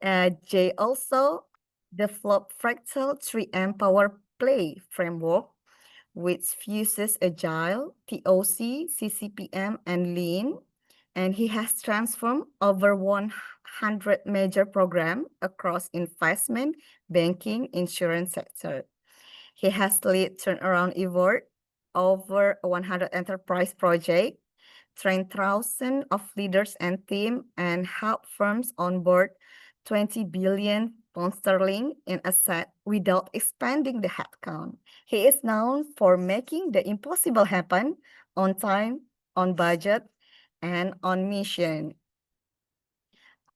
Jay also developed Fractal 3M Power Play framework, which fuses Agile, TOC, CCPM, and Lean. And he has transformed over 100 major programs across investment, banking, insurance sector. He has led turnaround effort over 100 enterprise projects, trained thousands of leaders and team, and helped firms onboard 20 billion pound sterling in asset without expanding the headcount. He is known for making the impossible happen on time, on budget, and on mission.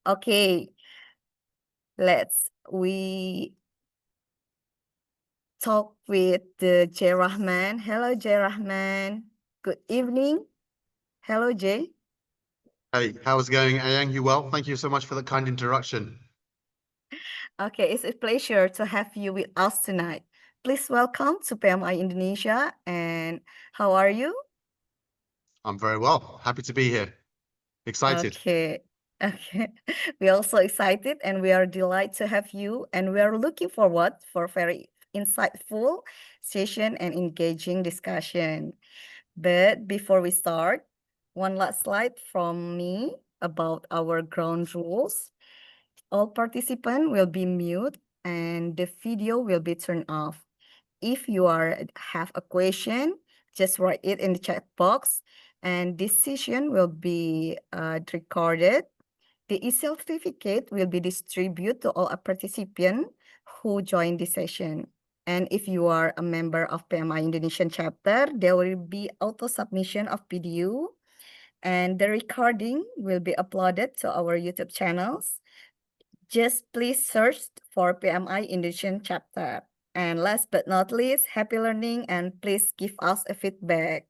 Okay, we talk with the Jay Rahman. Hello, Jay Rahman. Good evening. Hello, Jay. Hey, how's it going, Ayang? You well? Thank you so much for the kind introduction. Okay, it's a pleasure to have you with us tonight. Please welcome to PMI Indonesia. And how are you? I'm very well. Happy to be here. Excited. Okay. Okay. We're also excited and we are delighted to have you. And we are looking forward for very insightful session and engaging discussion. But before we start, one last slide from me about our ground rules. All participants will be mute and the video will be turned off. If you have a question, just write it in the chat box and this session will be recorded. The e-certificate will be distributed to all participants who join this session. And if you are a member of PMI Indonesian chapter, there will be auto submission of video and the recording will be uploaded to our YouTube channels. Just please search for PMI Indonesian chapter. And last but not least, happy learning and please give us a feedback.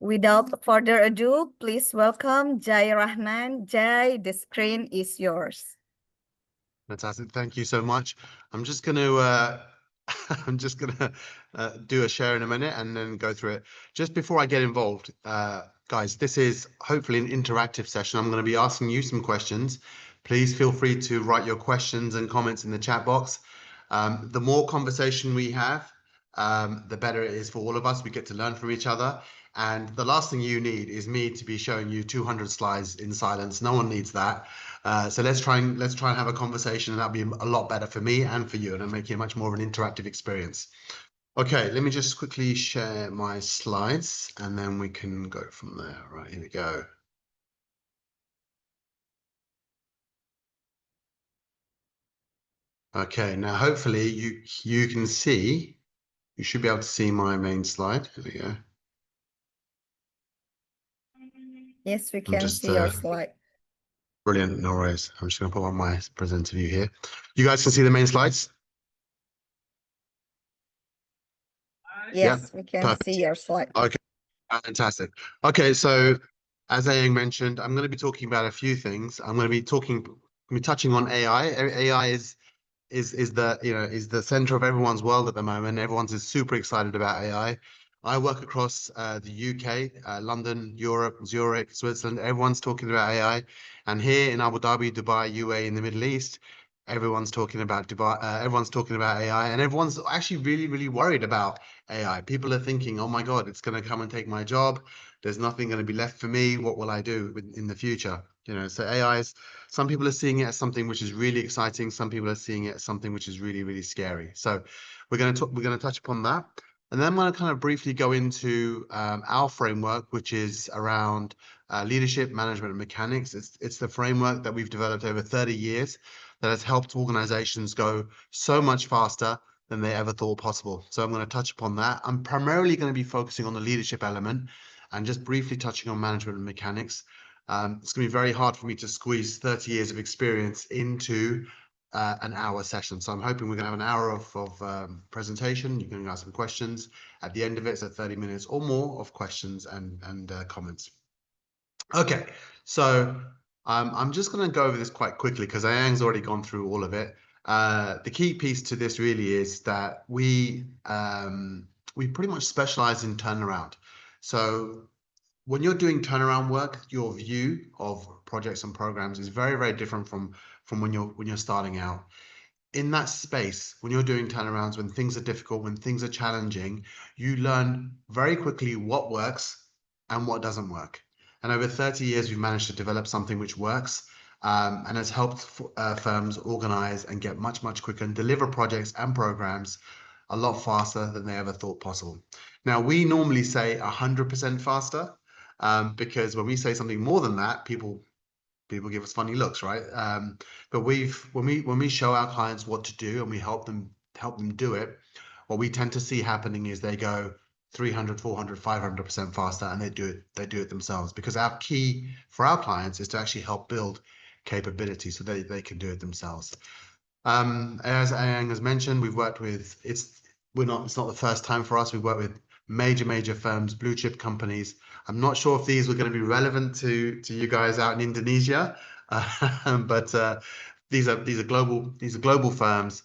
Without further ado, please welcome Jai Rahman. Jai, the screen is yours. Fantastic. Thank you so much. I'm just going to do a share in a minute and then go through it. Just before I get involved, guys, this is hopefully an interactive session. I'm going to be asking you some questions. Please feel free to write your questions and comments in the chat box. The more conversation we have, the better it is for all of us. We get to learn from each other. And the last thing you need is me to be showing you 200 slides in silence. No one needs that. So let's try and have a conversation, and that'll be a lot better for me and for you, and it'll make it much more of an interactive experience. Okay, let me just quickly share my slides, and then we can go from there. Right, here we go. Okay, now hopefully you can see. You should be able to see my main slide. Here we go. Yes, we can see your slide. Brilliant, no worries. I'm just going to put on my presenter view here. You guys can see the main slides? Yes, we can see your slide. Okay, fantastic. Okay, so as Ayang mentioned, I'm going to be talking about a few things. I'm going to be touching on AI. AI is the center of everyone's world at the moment. Everyone's super excited about AI. I work across the UK, London, Europe, Zurich, Switzerland. Everyone's talking about AI, and here in Abu Dhabi, Dubai, UAE, in the Middle East, everyone's talking about AI, and everyone's actually really worried about AI. People are thinking, "Oh my God, it's going to come and take my job. There's nothing going to be left for me. What will I do in the future?" So AI is. Some people are seeing it as something which is really exciting. Some people are seeing it as something which is really scary. So we're going to touch upon that. And then I'm going to kind of briefly go into our framework, which is around leadership, management, and mechanics. It's the framework that we've developed over 30 years that has helped organizations go so much faster than they ever thought possible. So I'm going to touch upon that. I'm primarily going to be focusing on the leadership element and just briefly touching on management and mechanics. It's going to be very hard for me to squeeze 30 years of experience into an hour session. So I'm hoping we're going to have an hour of presentation. You can ask some questions. At the end of it, so 30 minutes or more of questions and comments. Okay, so I'm just going to go over this quite quickly because Ayang's already gone through all of it. The key piece to this really is that we pretty much specialize in turnaround. So when you're doing turnaround work, your view of projects and programs is very, very different from when you're starting out. In that space, when you're doing turnarounds, when things are difficult, when things are challenging, you learn very quickly what works and what doesn't work. And over 30 years, we've managed to develop something which works, and has helped firms organize and get much, much quicker and deliver projects and programs a lot faster than they ever thought possible. Now, we normally say 100% faster, because when we say something more than that, people give us funny looks, right? But when we show our clients what to do and we help them do it, what we tend to see happening is they go 300, 400, 500% faster, and they do it themselves, because our key for our clients is to actually help build capability so they can do it themselves. As Ayang has mentioned, we've worked with, it's not the first time for us. We've worked with major firms, blue chip companies. I'm not sure if these were going to be relevant to you guys out in Indonesia, but these are global firms.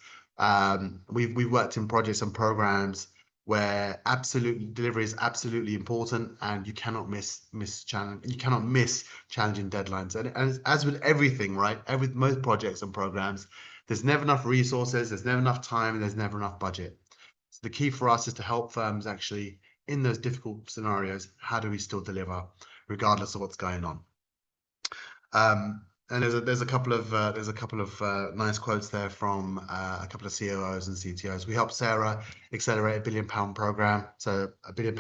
We've worked in projects and programs where absolutely delivery is absolutely important, and you cannot miss challenging deadlines. And as with everything, right? Most projects and programs, there's never enough resources, there's never enough time, and there's never enough budget. So the key for us is to help firms actually in those difficult scenarios. How do we still deliver regardless of what's going on? And there's a couple of nice quotes there from a couple of COOs and CTOs. We helped Sarah accelerate £1 billion program, so £1 billion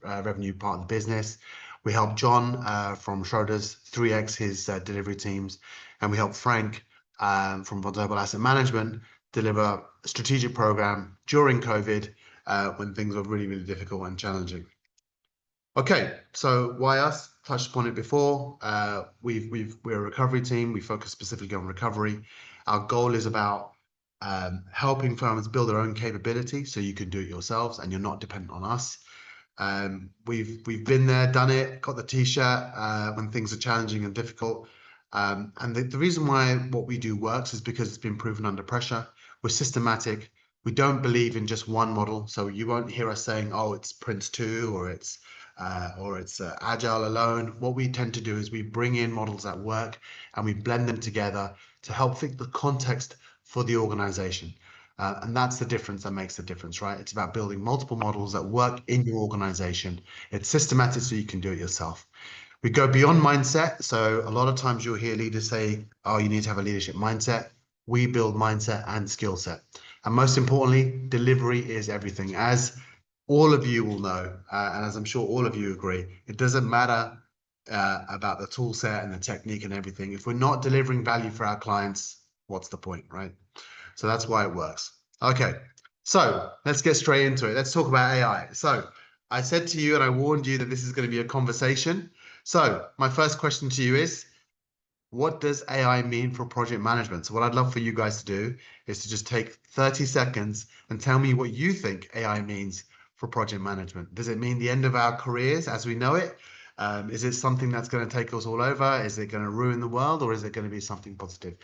revenue part of the business. We helped John from Schroders 3x his delivery teams, and we helped Frank from Global Asset Management deliver a strategic program during COVID when things were really, really difficult and challenging. Okay, so why us? Touched upon it before. We're a recovery team. We focus specifically on recovery. Our goal is about helping firms build their own capability so you can do it yourselves and you're not dependent on us. We've been there, done it, got the t-shirt when things are challenging and difficult. And the reason why what we do works is because it's been proven under pressure. We're systematic. We don't believe in just one model. So you won't hear us saying, oh, it's Prince 2 or it's Agile alone. What we tend to do is we bring in models that work and we blend them together to help fit the context for the organization. And that's the difference that makes the difference, right? It's about building multiple models that work in your organization. It's systematic so you can do it yourself. We go beyond mindset. So a lot of times you'll hear leaders say, oh, you need to have a leadership mindset. We build mindset and skill set. And most importantly, delivery is everything. As all of you will know, and as I'm sure all of you agree, it doesn't matter about the tool set and the technique and everything. If we're not delivering value for our clients, what's the point, right? So that's why it works. Okay, so let's get straight into it. Let's talk about AI. So I said to you and I warned you that this is going to be a conversation. So my first question to you is, what does AI mean for project management? So what I'd love for you guys to do is to just take 30 seconds and tell me what you think AI means for project management. Does it mean the end of our careers as we know it? Is it something that's going to take us all over? Is it going to ruin the world, or is it going to be something positive?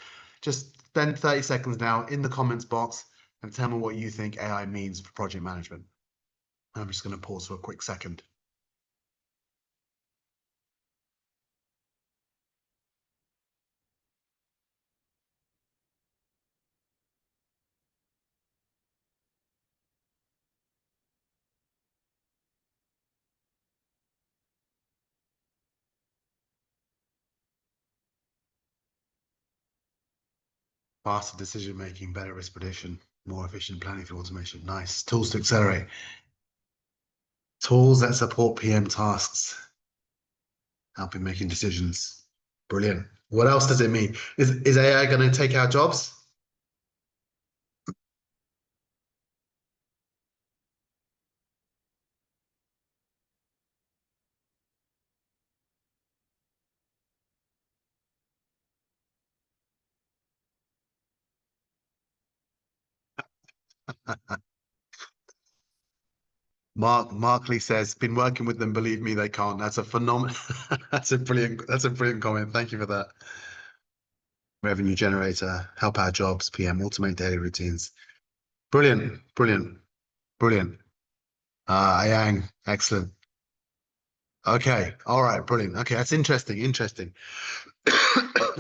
Just spend 30 seconds now in the comments box and tell me what you think AI means for project management. I'm just going to pause for a quick second. Faster decision making, better risk prediction, more efficient planning through automation. Nice. Tools to accelerate. Tools that support PM tasks, helping making decisions. Brilliant. What else does it mean? Is AI going to take our jobs? Mark Lee says, been working with them, believe me, they can't. That's a phenomenal, that's a brilliant comment. Thank you for that. Revenue generator, help our jobs, PM, automate daily routines. Brilliant. Yang, excellent. Okay. All right. Brilliant. Okay. That's interesting. Interesting.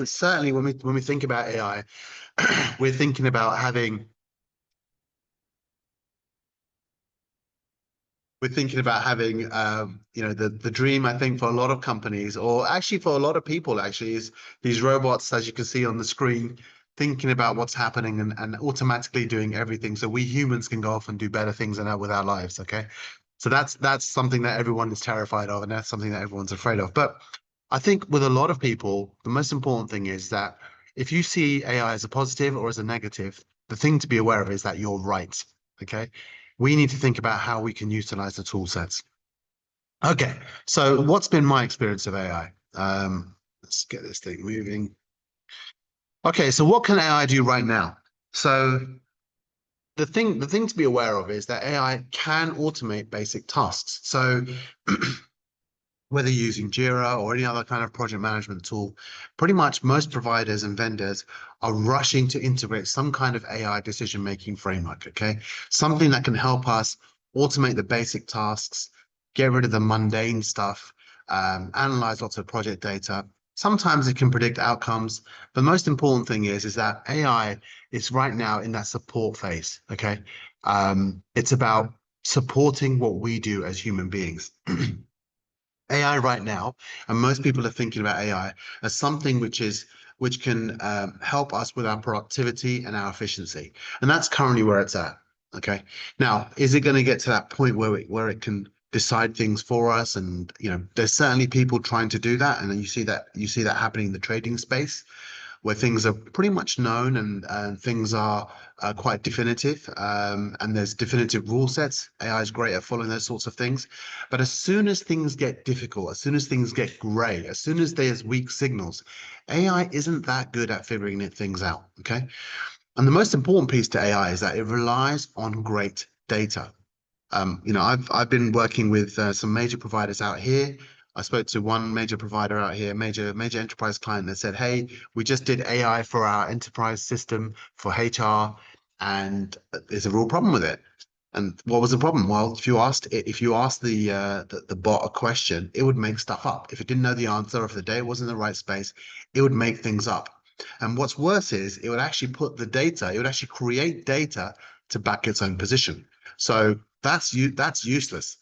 Certainly when we think about AI, we're thinking about having we're thinking about having the dream, I think, for a lot of companies, or actually for a lot of people, actually, is these robots, as you can see on the screen, thinking about what's happening and automatically doing everything so we humans can go off and do better things with our lives. Okay. So that's something that everyone is terrified of, and that's something that everyone's afraid of. But I think with a lot of people, the most important thing is that if you see AI as a positive or as a negative, the thing to be aware of is that you're right. Okay. We need to think about how we can utilize the tool sets. Okay. So what's been my experience of AI? Let's get this thing moving. Okay. So what can AI do right now? So the thing to be aware of is that AI can automate basic tasks. So whether you're using Jira or any other kind of project management tool, pretty much most providers and vendors are rushing to integrate some kind of AI decision-making framework, okay? Something that can help us automate the basic tasks, get rid of the mundane stuff, analyze lots of project data. Sometimes it can predict outcomes, but the most important thing is that AI is right now in that support phase, okay? It's about supporting what we do as human beings. AI right now, and most people are thinking about AI as something which can help us with our productivity and our efficiency, and that's currently where it's at. Okay, now is it going to get to that point where it can decide things for us? And there's certainly people trying to do that, and then you see that happening in the trading space where things are pretty much known and things are quite definitive, and there's definitive rule sets. AI is great at following those sorts of things. But as soon as things get difficult, as soon as things get gray, as soon as there's weak signals, AI isn't that good at figuring things out. Okay. And the most important piece to AI is that it relies on great data. I've been working with some major providers out here. I spoke to one major provider out here, major enterprise client that said, "Hey, we just did AI for our enterprise system for HR, and there's a real problem with it." And what was the problem? Well, if you asked the bot a question, it would make stuff up. If it didn't know the answer, if the data wasn't in the right space, it would make things up. And what's worse is it would actually it would actually create data to back its own position. So that's useless.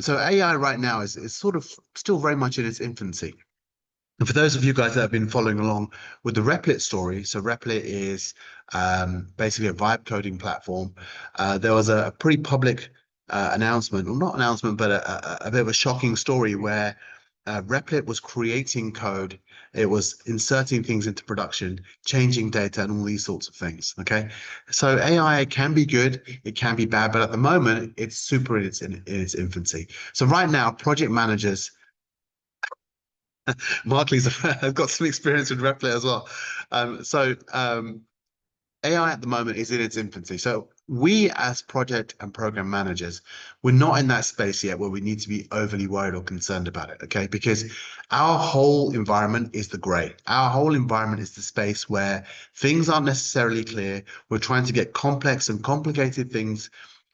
So AI right now is sort of still very much in its infancy. And for those of you guys that have been following along with the Replit story, so Replit is basically a vibe coding platform. There was a pretty public announcement, or not announcement, but a bit of a shocking story where Replit was creating code, it was inserting things into production, changing data, and all these sorts of things. Okay, so AI can be good, it can be bad, but at the moment it's super in its infancy. So right now, project managers, Markley's has got some experience with Replit as well. AI at the moment is in its infancy. So we as project and program managers, we're not in that space yet where we need to be overly worried or concerned about it, okay? Because our whole environment is the gray. Our whole environment is the space where things aren't necessarily clear. We're trying to get complex and complicated things.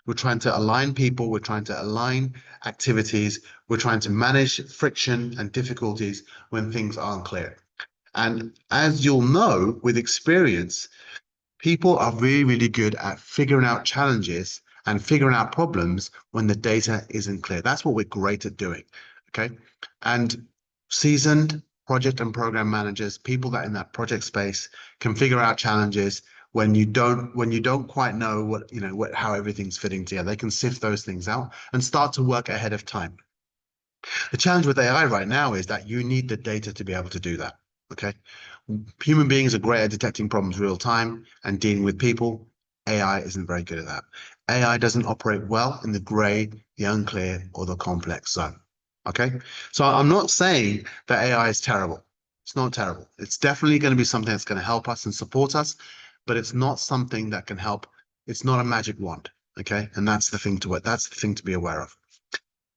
We're trying to align people. We're trying to align activities. We're trying to manage friction and difficulties when things aren't clear. And as you'll know with experience, people are really, really good at figuring out challenges and figuring out problems when the data isn't clear. That's what we're great at doing. Okay. And seasoned project and program managers, people that in that project space can figure out challenges when you don't quite know how everything's fitting together. They can sift those things out and start to work ahead of time. The challenge with AI right now is that you need the data to be able to do that. Okay. Human beings are great at detecting problems real time and dealing with people. AI isn't very good at that. AI doesn't operate well in the gray, the unclear, or the complex zone. Okay. So I'm not saying that AI is terrible. It's not terrible. It's definitely going to be something that's going to help us and support us, but it's not something that can help. It's not a magic wand. Okay. And that's the thing to be aware of.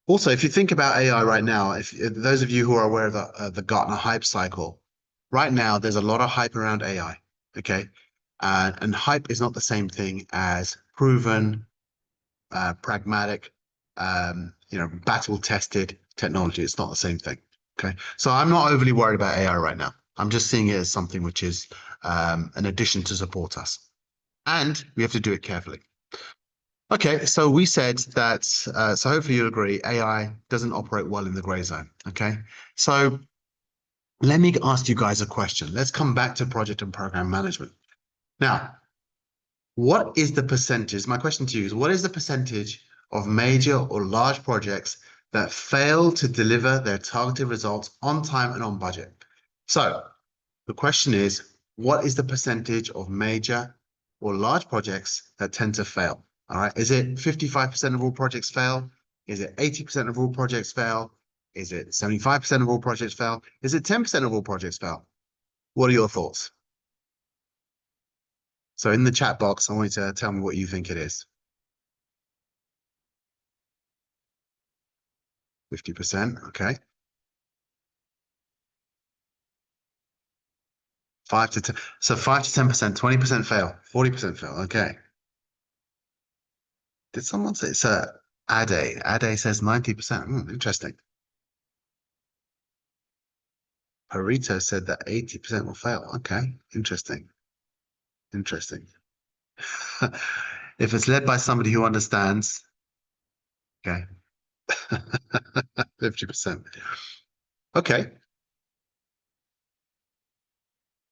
Also, if you think about AI right now, if those of you who are aware of the Gartner hype cycle, right now there's a lot of hype around AI. Okay, and hype is not the same thing as proven, pragmatic, battle tested technology. It's not the same thing. Okay. So I'm not overly worried about AI right now. I'm just seeing it as something which is an addition to support us. And we have to do it carefully. Okay, so we said that, so hopefully you'll agree, AI doesn't operate well in the gray zone. Okay. So let me ask you guys a question. Let's come back to project and program management. Now, what is the percentage? My question to you is, what is the percentage of major or large projects that fail to deliver their targeted results on time and on budget? So the question is, what is the percentage of major or large projects that tend to fail? All right. Is it 55% of all projects fail? Is it 80% of all projects fail? Is it 75% of all projects fail? Is it 10% of all projects fail? What are your thoughts? So in the chat box, I want you to tell me what you think it is. 50%, okay. 5 to 10. So 5 to 10%, 20% fail, 40% fail. Okay. Did someone say it's Ade? Ade says 90%. Interesting. Parito said that 80% will fail. Okay. Interesting. Interesting. If it's led by somebody who understands, okay. 50%. Okay.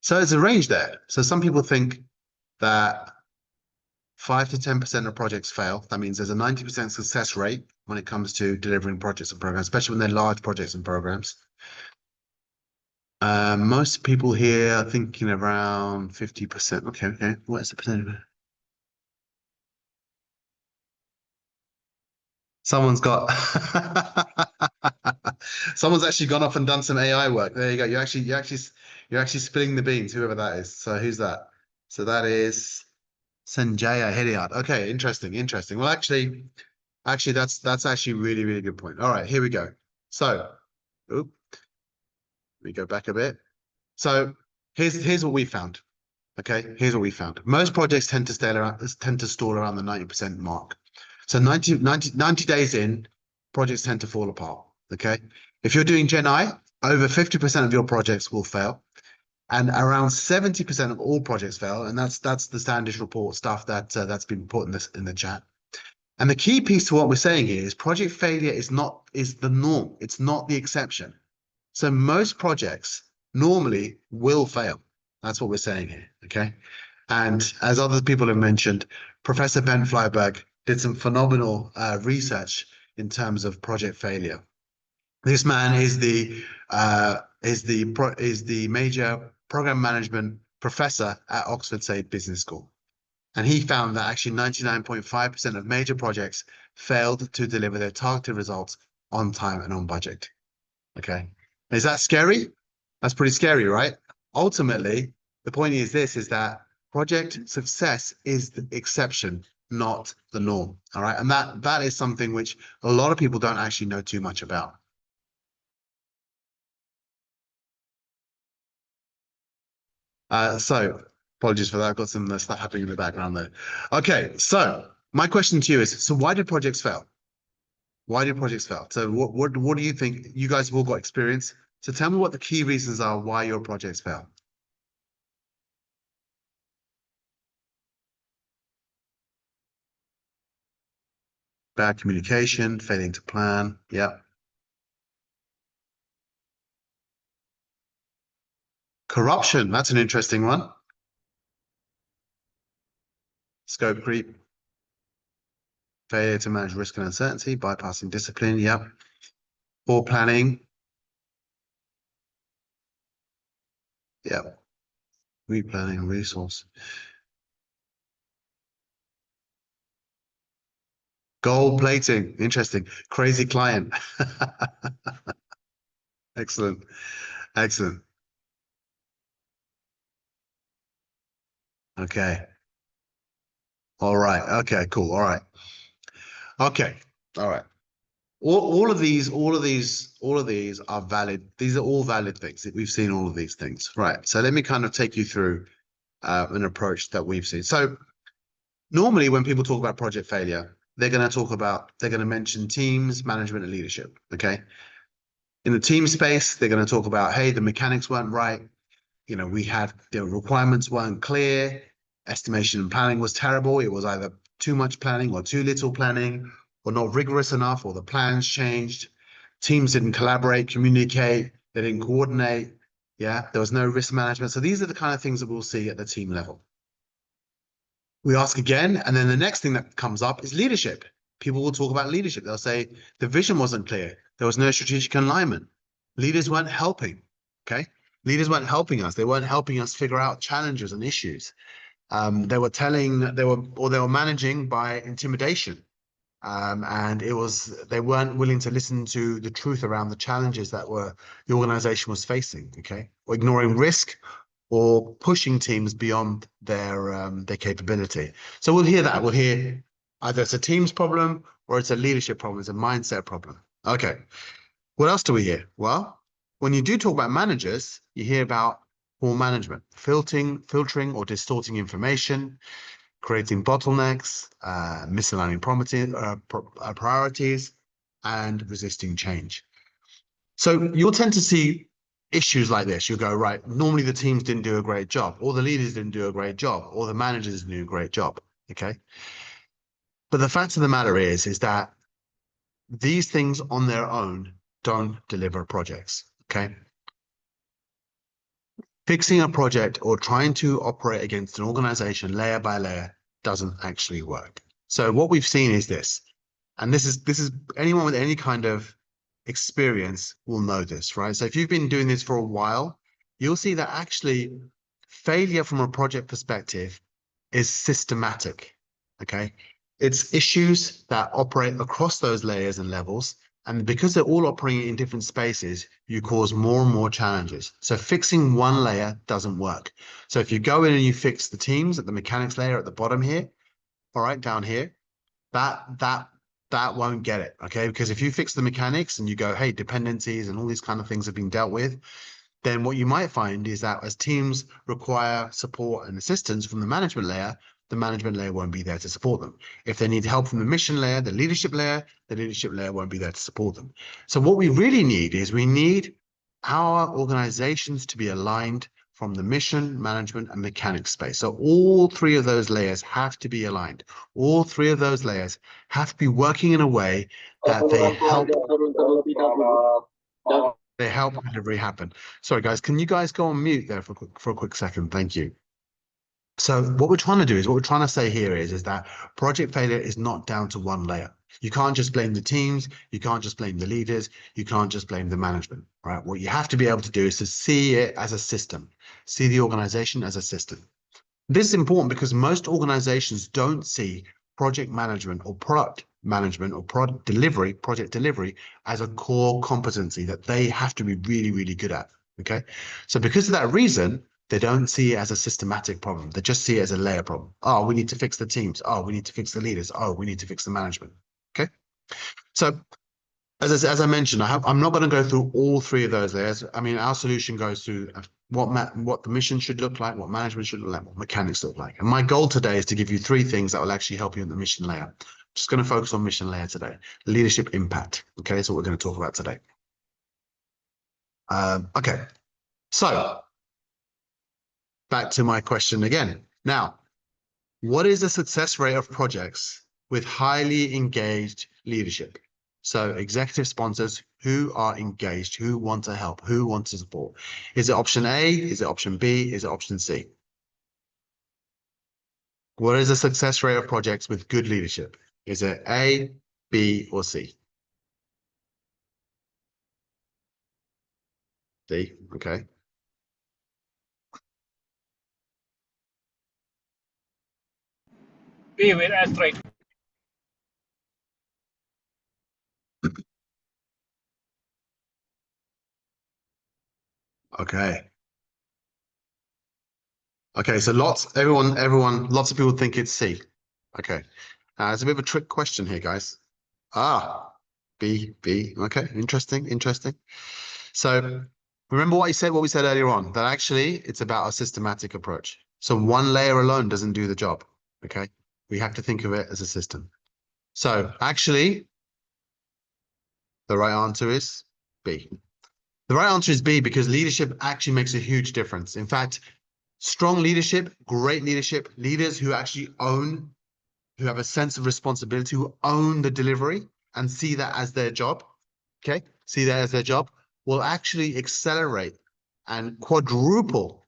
So there's a range there. So some people think that 5 to 10% of projects fail. That means there's a 90% success rate when it comes to delivering projects and programs, especially when they're large projects and programs. Most people here are thinking around 50%. Okay, okay. What is the percentage? Someone's got someone's actually gone off and done some AI work. There you go. You're actually spilling the beans, whoever that is. So who's that? So that is Sanjaya Hediat. Okay, interesting, interesting. Well, actually, that's actually really, really good point. All right, here we go. So, oop, let me go back a bit. So here's what we found. Okay, here's what we found. Most projects tend to stall around the 90% mark. So 90 days in, projects tend to fall apart. Okay. If you're doing Gen I, over 50% of your projects will fail. And around 70% of all projects fail. And that's the Standish report stuff that's been put in the chat. And the key piece to what we're saying here is project failure is the norm. It's not the exception. So most projects normally will fail. That's what we're saying here. Okay. And as other people have mentioned, Professor Ben Flyberg did some phenomenal research in terms of project failure. This man is the major program management professor at Oxford Said Business School. And he found that actually 99.5% of major projects failed to deliver their targeted results on time and on budget. Okay. Is that scary? That's pretty scary, right? Ultimately, the point is that project success is the exception, not the norm. All right. And that is something which a lot of people don't actually know too much about. So apologies for that. I've got some stuff happening in the background there. Okay, so my question to you is, so why did projects fail? Why did projects fail? So what do you think? You guys have all got experience. So tell me what the key reasons are why your projects fail. Bad communication, failing to plan. Yeah. Corruption, that's an interesting one. Scope creep. Failure to manage risk and uncertainty, bypassing discipline. Yep. Poor planning. Yep. Replanning resource. Gold plating. Interesting. Crazy client. Excellent. Excellent. Okay. All right. Okay, cool. All right. Okay. All right. All of these are valid. These are all valid things. We've seen all of these things. Right. So let me kind of take you through an approach that we've seen. So normally when people talk about project failure, they're going to mention teams, management, and leadership. Okay. In the team space, they're going to talk about, hey, the mechanics weren't right. The requirements weren't clear. Estimation and planning was terrible. It was either too much planning or too little planning, or not rigorous enough, or the plans changed. Teams didn't collaborate, communicate, they didn't coordinate. Yeah, there was no risk management. So these are the kind of things that we'll see at the team level. We ask again, and then the next thing that comes up is leadership. People will talk about leadership. They'll say the vision wasn't clear. There was no strategic alignment. Leaders weren't helping. Okay. Leaders weren't helping us. They weren't helping us figure out challenges and issues. They were managing by intimidation. And they weren't willing to listen to the truth around the challenges that the organization was facing, okay? Or ignoring risk or pushing teams beyond their capability. So we'll hear that. We'll hear either it's a team's problem or it's a leadership problem, it's a mindset problem. Okay. What else do we hear? Well, when you do talk about managers, you hear about poor management, filtering or distorting information, creating bottlenecks, misaligning priorities, and resisting change. So you'll tend to see issues like this. You'll go, right, normally the teams didn't do a great job, or the leaders didn't do a great job, or the managers didn't do a great job, okay? But the fact of the matter is that these things on their own don't deliver projects, okay? Fixing a project or trying to operate against an organization layer by layer doesn't actually work. So what we've seen is this, and this is anyone with any kind of experience will know this, right? So if you've been doing this for a while, you'll see that actually failure from a project perspective is systematic, okay? It's issues that operate across those layers and levels. And because they're all operating in different spaces, you cause more and more challenges. So fixing one layer doesn't work. So if you go in and you fix the teams at the mechanics layer at the bottom here, all right, down here, that won't get it, okay? Because if you fix the mechanics and you go, hey, dependencies and all these kind of things have been dealt with, then what you might find is that as teams require support and assistance from the management layer won't be there to support them. If they need help from the mission layer, the leadership layer won't be there to support them. So what we really need is we need our organizations to be aligned from the mission, management, and mechanics space. So all three of those layers have to be aligned. All three of those layers have to be working in a way that they help delivery happen. Sorry, guys, can you guys go on mute there for a quick second? Thank you. So what we're trying to do is, what we're trying to say here is that project failure is not down to one layer. You can't just blame the teams. You can't just blame the leaders. You can't just blame the management, right? What you have to be able to do is to see it as a system, see the organization as a system. This is important because most organizations don't see project management or product management or project delivery as a core competency that they have to be really, really good at. Okay. So because of that reason, they don't see it as a systematic problem. They just see it as a layer problem. Oh, we need to fix the teams. Oh, we need to fix the leaders. Oh, we need to fix the management. Okay. So as I mentioned, I'm not going to go through all three of those layers. I mean, our solution goes through what the mission should look like, what management should look like, what mechanics look like. And my goal today is to give you three things that will actually help you in the mission layer. Just going to focus on mission layer today. Leadership impact. Okay, that's what we're going to talk about today. Okay, so back to my question again. Now, what is the success rate of projects with highly engaged leadership? So executive sponsors who are engaged, who want to help, who want to support. Is it option A? Is it option B? Is it option C? What is the success rate of projects with good leadership? Is it A, B, or C? D, okay. B with asterisk. Okay. Okay, so lots of people think it's C. Okay. It's a bit of a trick question here, guys. Ah, B. Okay, interesting. So remember what we said earlier on, that actually it's about a systematic approach. So one layer alone doesn't do the job. Okay. We have to think of it as a system. So actually, the right answer is B. The right answer is B, because leadership actually makes a huge difference. In fact, strong leadership, great leadership, leaders who actually own, who have a sense of responsibility, who own the delivery and see that as their job, okay, see that as their job, will actually accelerate and quadruple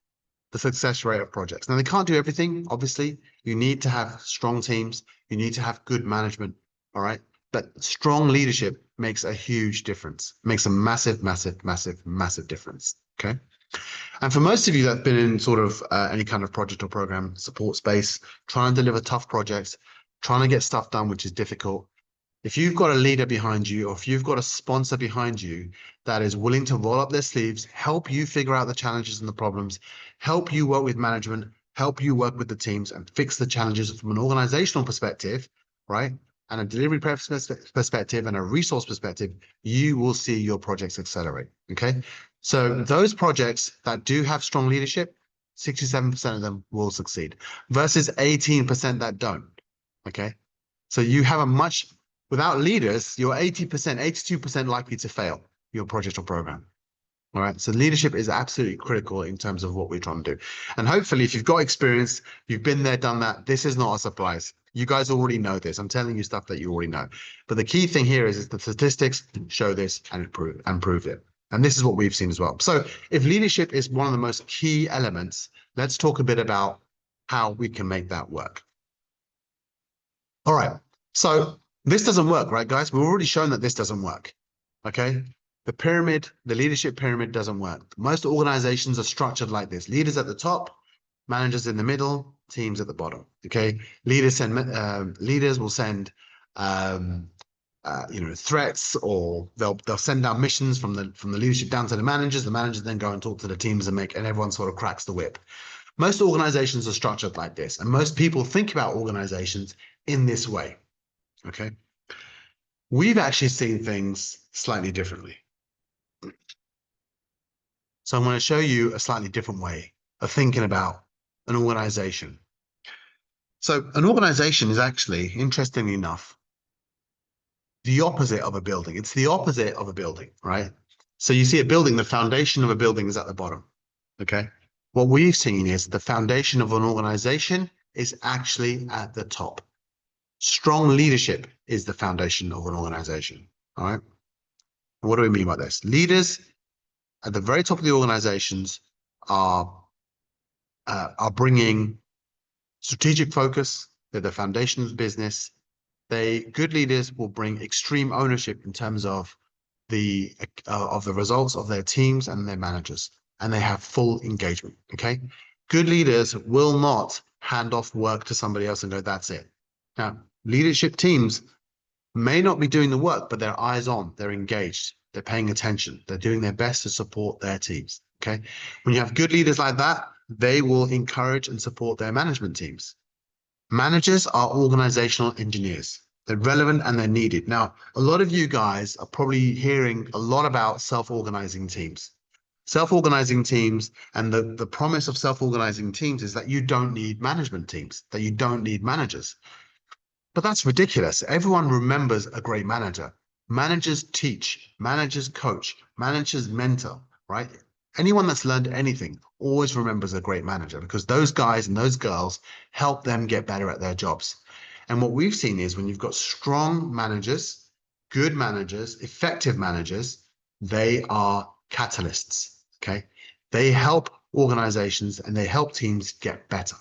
the success rate of projects. Now, they can't do everything, obviously. You need to have strong teams. You need to have good management, all right? But strong leadership makes a huge difference, makes a massive, massive, massive, massive difference, okay? And for most of you that have been in sort of any kind of project or program support space, trying to deliver tough projects, trying to get stuff done, which is difficult, if you've got a leader behind you, or if you've got a sponsor behind you that is willing to roll up their sleeves, help you figure out the challenges and the problems, help you work with management, help you work with the teams and fix the challenges from an organizational perspective, right? And a delivery perspective and a resource perspective, you will see your projects accelerate. Okay. So those projects that do have strong leadership, 67% of them will succeed versus 18% that don't. Okay. So you have a much, without leaders, you're 80%, 82% likely to fail your project or program. All right. So leadership is absolutely critical in terms of what we're trying to do. And hopefully, if you've got experience, you've been there, done that, this is not a surprise. You guys already know this. I'm telling you stuff that you already know. But the key thing here is the statistics show this and prove it. And this is what we've seen as well. So if leadership is one of the most key elements, let's talk a bit about how we can make that work. All right. So this doesn't work, right, guys? We've already shown that this doesn't work. Okay. The pyramid, the leadership pyramid doesn't work. Most organizations are structured like this: leaders at the top, managers in the middle, teams at the bottom. Okay. Leaders will send threats, or they'll send down missions from the leadership down to the managers. The managers then go and talk to the teams and everyone sort of cracks the whip. Most organizations are structured like this, and most people think about organizations in this way. Okay. We've actually seen things slightly differently. So I'm going to show you a slightly different way of thinking about an organization. So an organization is actually, interestingly enough, the opposite of a building. It's the opposite of a building, right? So you see a building, the foundation of a building is at the bottom. Okay. What we've seen is the foundation of an organization is actually at the top. Strong leadership is the foundation of an organization. All right. What do we mean by this? Leaders at the very top of the organizations are bringing strategic focus. They're the foundation of the business. Good leaders will bring extreme ownership in terms of the results of their teams and their managers, and they have full engagement. Okay, good leaders will not hand off work to somebody else and go, "That's it." Now, leadership teams may not be doing the work, but they're eyes on, they're engaged, they're paying attention, they're doing their best to support their teams. Okay. When you have good leaders like that, they will encourage and support their management teams. Managers are organizational engineers. They're relevant and they're needed. Now, a lot of you guys are probably hearing a lot about self-organizing teams. Self-organizing teams, and the promise of self-organizing teams is that you don't need management teams, that you don't need managers. But that's ridiculous. Everyone remembers a great manager. Managers teach, managers coach, managers mentor, right? Anyone that's learned anything always remembers a great manager, because those guys and those girls help them get better at their jobs. And what we've seen is when you've got strong managers, good managers, effective managers, they are catalysts, okay? They help organizations and they help teams get better.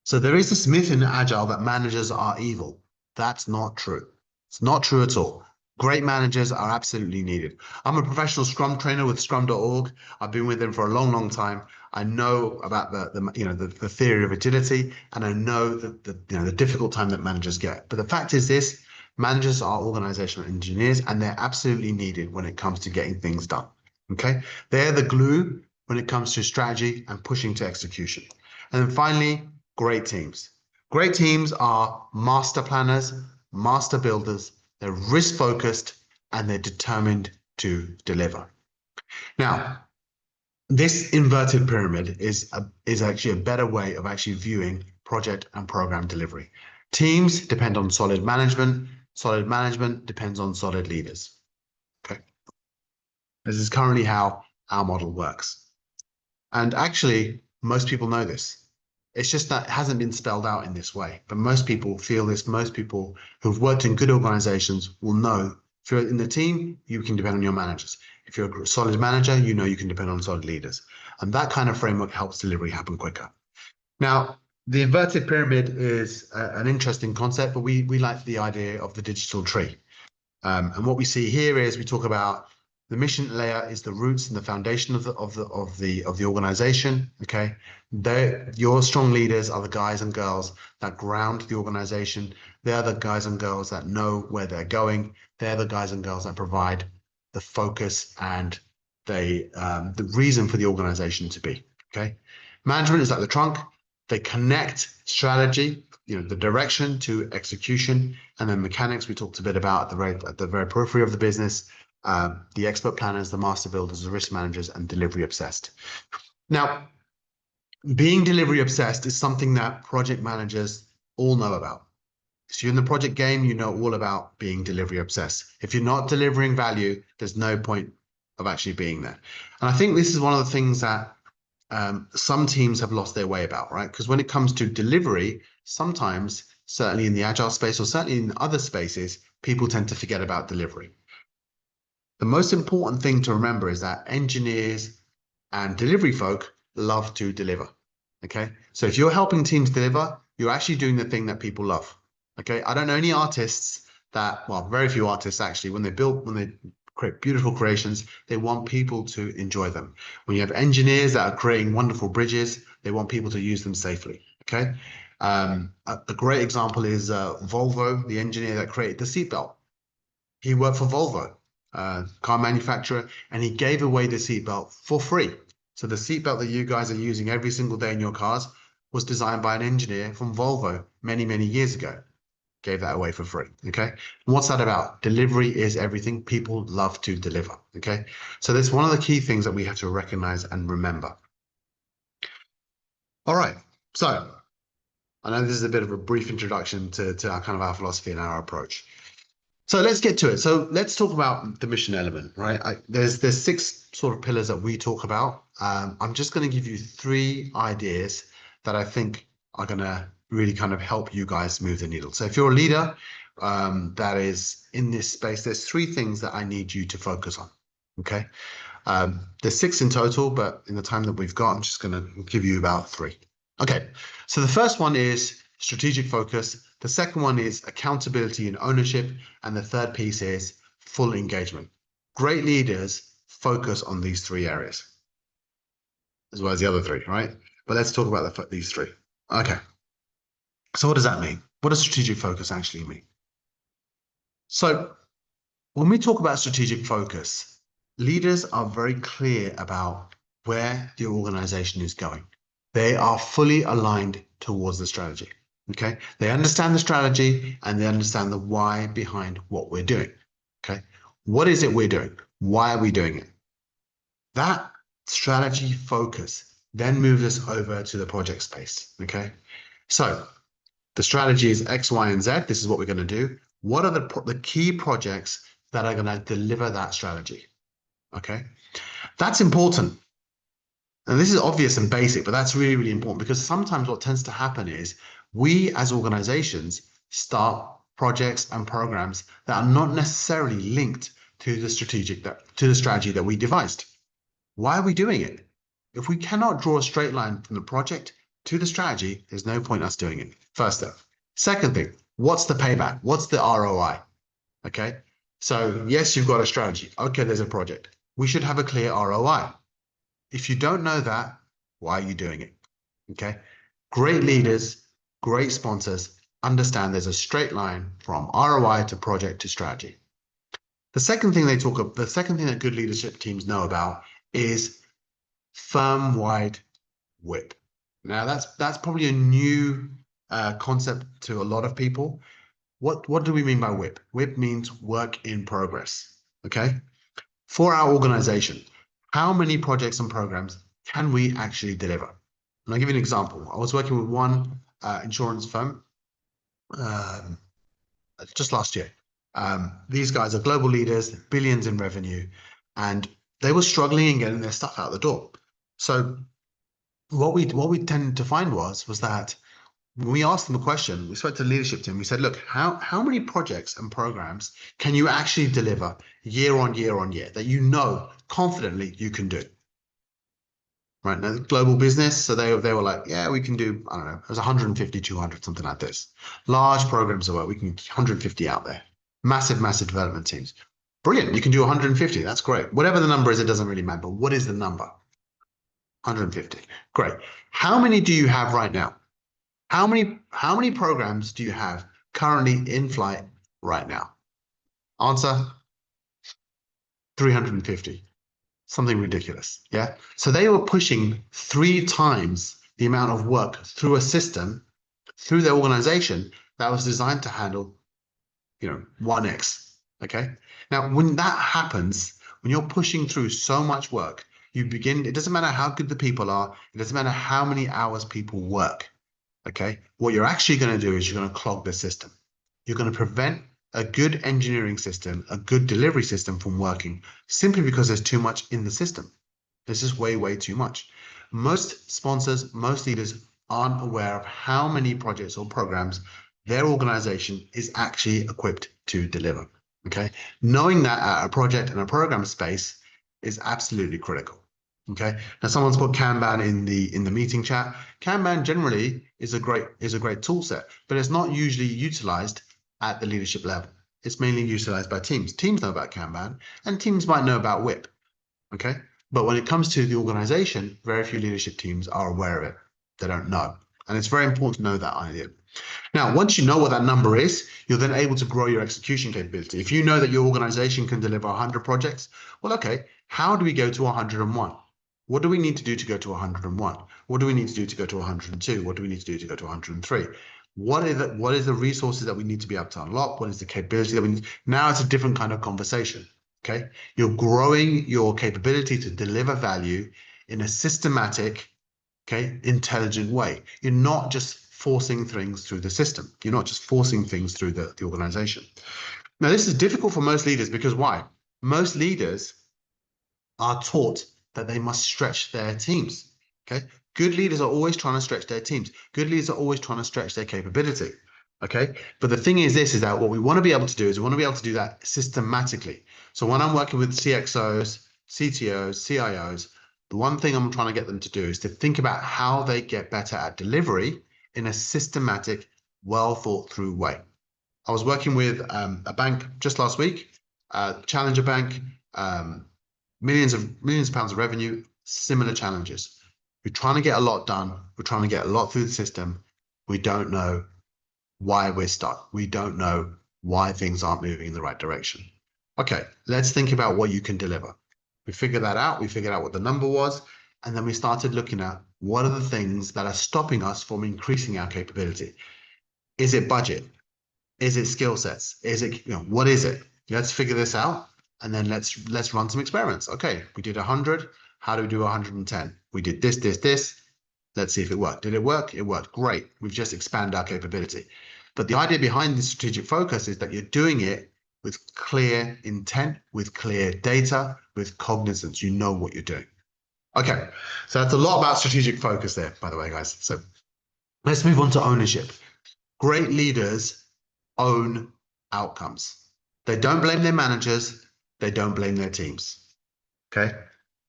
So there is this myth in Agile that managers are evil. That's not true. It's not true at all. Great managers are absolutely needed. I'm a professional Scrum trainer with Scrum.org. I've been with them for a long, long time. I know about the theory of agility, and I know the difficult time that managers get. But the fact is this: managers are organizational engineers, and they're absolutely needed when it comes to getting things done. Okay, they're the glue when it comes to strategy and pushing to execution. And then finally, great teams. Great teams are master planners, master builders. They're risk focused and they're determined to deliver. Now, this inverted pyramid is actually a better way of actually viewing project and program delivery. Teams depend on solid management. Solid management depends on solid leaders. Okay. This is currently how our model works. And actually, most people know this. It's just that it hasn't been spelled out in this way. But most people feel this. Most people who've worked in good organizations will know if you're in the team, you can depend on your managers. If you're a solid manager, you know you can depend on solid leaders. And that kind of framework helps delivery happen quicker. Now, the inverted pyramid is an interesting concept, but we like the idea of the digital tree. And what we see here is we talk about the mission layer is the roots and the foundation of the organization. Okay, your strong leaders are the guys and girls that ground the organization. They're the guys and girls that know where they're going. They're the guys and girls that provide the focus and the reason for the organization to be. Okay, management is like the trunk. They connect strategy, the direction to execution, and then mechanics we talked a bit about at the very periphery of the business, the expert planners, the master builders, the risk managers, and delivery obsessed. Now, being delivery obsessed is something that project managers all know about. So you're in the project game, you know all about being delivery obsessed. If you're not delivering value, there's no point of actually being there. And I think this is one of the things that some teams have lost their way about, right? Because when it comes to delivery, sometimes, certainly in the agile space or certainly in other spaces, people tend to forget about delivery. The most important thing to remember is that engineers and delivery folk love to deliver. Okay. So if you're helping teams deliver, you're actually doing the thing that people love. Okay. I don't know any artists very few artists actually, when they create beautiful creations, they want people to enjoy them. When you have engineers that are creating wonderful bridges, they want people to use them safely. Okay. A great example is Volvo, the engineer that created the seatbelt. He worked for Volvo, car manufacturer, and he gave away the seatbelt for free. So the seatbelt that you guys are using every single day in your cars was designed by an engineer from Volvo many, many years ago. Gave that away for free. Okay. And what's that about? Delivery is everything. People love to deliver. Okay. So that's one of the key things that we have to recognize and remember. All right. So I know this is a bit of a brief introduction to our kind of our philosophy and our approach. So let's get to it. So let's talk about the mission element, right? There's 6 sort of pillars that we talk about. I'm just going to give you 3 ideas that I think are going to really kind of help you guys move the needle. So if you're a leader that is in this space, there's 3 things that I need you to focus on. Okay. There's 6 in total, but in the time that we've got, I'm just going to give you about 3. Okay. So the first one is strategic focus. The second one is accountability and ownership. And the third piece is full engagement. Great leaders focus on these 3 areas, as well as the other 3, right? But let's talk about these 3. Okay. So what does that mean? What does strategic focus actually mean? So when we talk about strategic focus, leaders are very clear about where the organization is going. They are fully aligned towards the strategy. Okay. They understand the strategy and they understand the why behind what we're doing. Okay. What is it we're doing? Why are we doing it? That strategy focus then moves us over to the project space. Okay. So the strategy is X, Y, and Z. This is what we're going to do. What are the key projects that are going to deliver that strategy? Okay. That's important. And this is obvious and basic, but that's really, really important because sometimes what tends to happen is we as organizations start projects and programs that are not necessarily linked to the strategy that we devised. Why are we doing it? If we cannot draw a straight line from the project to the strategy, there's no point us doing it. First step. Second thing, what's the payback? What's the ROI? Okay. So yes, you've got a strategy. Okay, there's a project. We should have a clear ROI. If you don't know that, why are you doing it? Okay. Great leaders, great sponsors understand there's a straight line from ROI to project to strategy. The second thing that good leadership teams know about is firm-wide WIP. Now that's probably a new concept to a lot of people. What do we mean by WIP? WIP means work in progress. Okay. For our organization, how many projects and programs can we actually deliver? And I'll give you an example. I was working with one insurance firm just last year. These guys are global leaders, billions in revenue, and They were struggling in getting their stuff out the door. So what we tended to find was that when we asked them a question, we spoke to the leadership team. We said, look, how many projects and programs can you actually deliver year on year on year that you know confidently you can do? Right now, global business. So they were like, yeah, we can do, I don't know, it was 150, 200, something like this. Large programs of work, we can 150 out there. Massive, massive development teams. Brilliant. You can do 150. That's great. Whatever the number is, it doesn't really matter. But what is the number? 150. Great. How many do you have right now? How many programs do you have currently in flight right now? Answer 350. Something ridiculous. Yeah. So they were pushing 3 times the amount of work through a system, through their organization that was designed to handle, 1x. Okay. Now, when that happens, when you're pushing through so much work, it doesn't matter how good the people are, it doesn't matter how many hours people work. Okay. What you're actually going to do is you're going to clog the system. You're going to prevent a good engineering system, a good delivery system from working simply because there's too much in the system. There's just way, way too much. Most sponsors, most leaders aren't aware of how many projects or programs their organization is actually equipped to deliver. Okay. Knowing that at a project and a program space is absolutely critical. Okay. Now someone's put Kanban in the meeting chat. Kanban generally is a great tool set, but it's not usually utilized at the leadership level. It's mainly utilized by teams. Teams know about Kanban, and teams might know about WIP. Okay. But when it comes to the organization, very few leadership teams are aware of it. They don't know. And it's very important to know that idea. Now, once you know what that number is, you're then able to grow your execution capability. If you know that your organization can deliver 100 projects, well, okay, how do we go to 101? What do we need to do to go to 101? What do we need to do to go to 102? What do we need to do to go to 103? What is the resources that we need to be able to unlock? What is the capability that we need? Now it's a different kind of conversation. Okay. You're growing your capability to deliver value in a systematic, okay, intelligent way. You're not just forcing things through the system. You're not just forcing things through the organization. Now, this is difficult for most leaders because why? Most leaders are taught that they must stretch their teams. Okay. Good leaders are always trying to stretch their teams. Good leaders are always trying to stretch their capability. Okay. But the thing is that what we want to be able to do is we want to be able to do that systematically. So when I'm working with CXOs, CTOs, CIOs, the one thing I'm trying to get them to do is to think about how they get better at delivery in a systematic, well thought through way. I was working with a bank just last week, Challenger Bank, millions of pounds of revenue, similar challenges. We're trying to get a lot done. We're trying to get a lot through the system. We don't know why we're stuck. We don't know why things aren't moving in the right direction. Okay, let's think about what you can deliver. We figured that out. We figured out what the number was. And then we started looking at what are the things that are stopping us from increasing our capability. Is it budget? Is it skill sets? Is it, what is it? Let's figure this out. And then let's run some experiments. Okay, we did 100. How do we do 110? We did this, this, this. Let's see if it worked. Did it work? It worked. Great. We've just expanded our capability. But the idea behind this strategic focus is that you're doing it with clear intent, with clear data, with cognizance. You know what you're doing. Okay, so that's a lot about strategic focus there, by the way, guys. So let's move on to ownership. Great leaders own outcomes. They don't blame their managers. They don't blame their teams. Okay.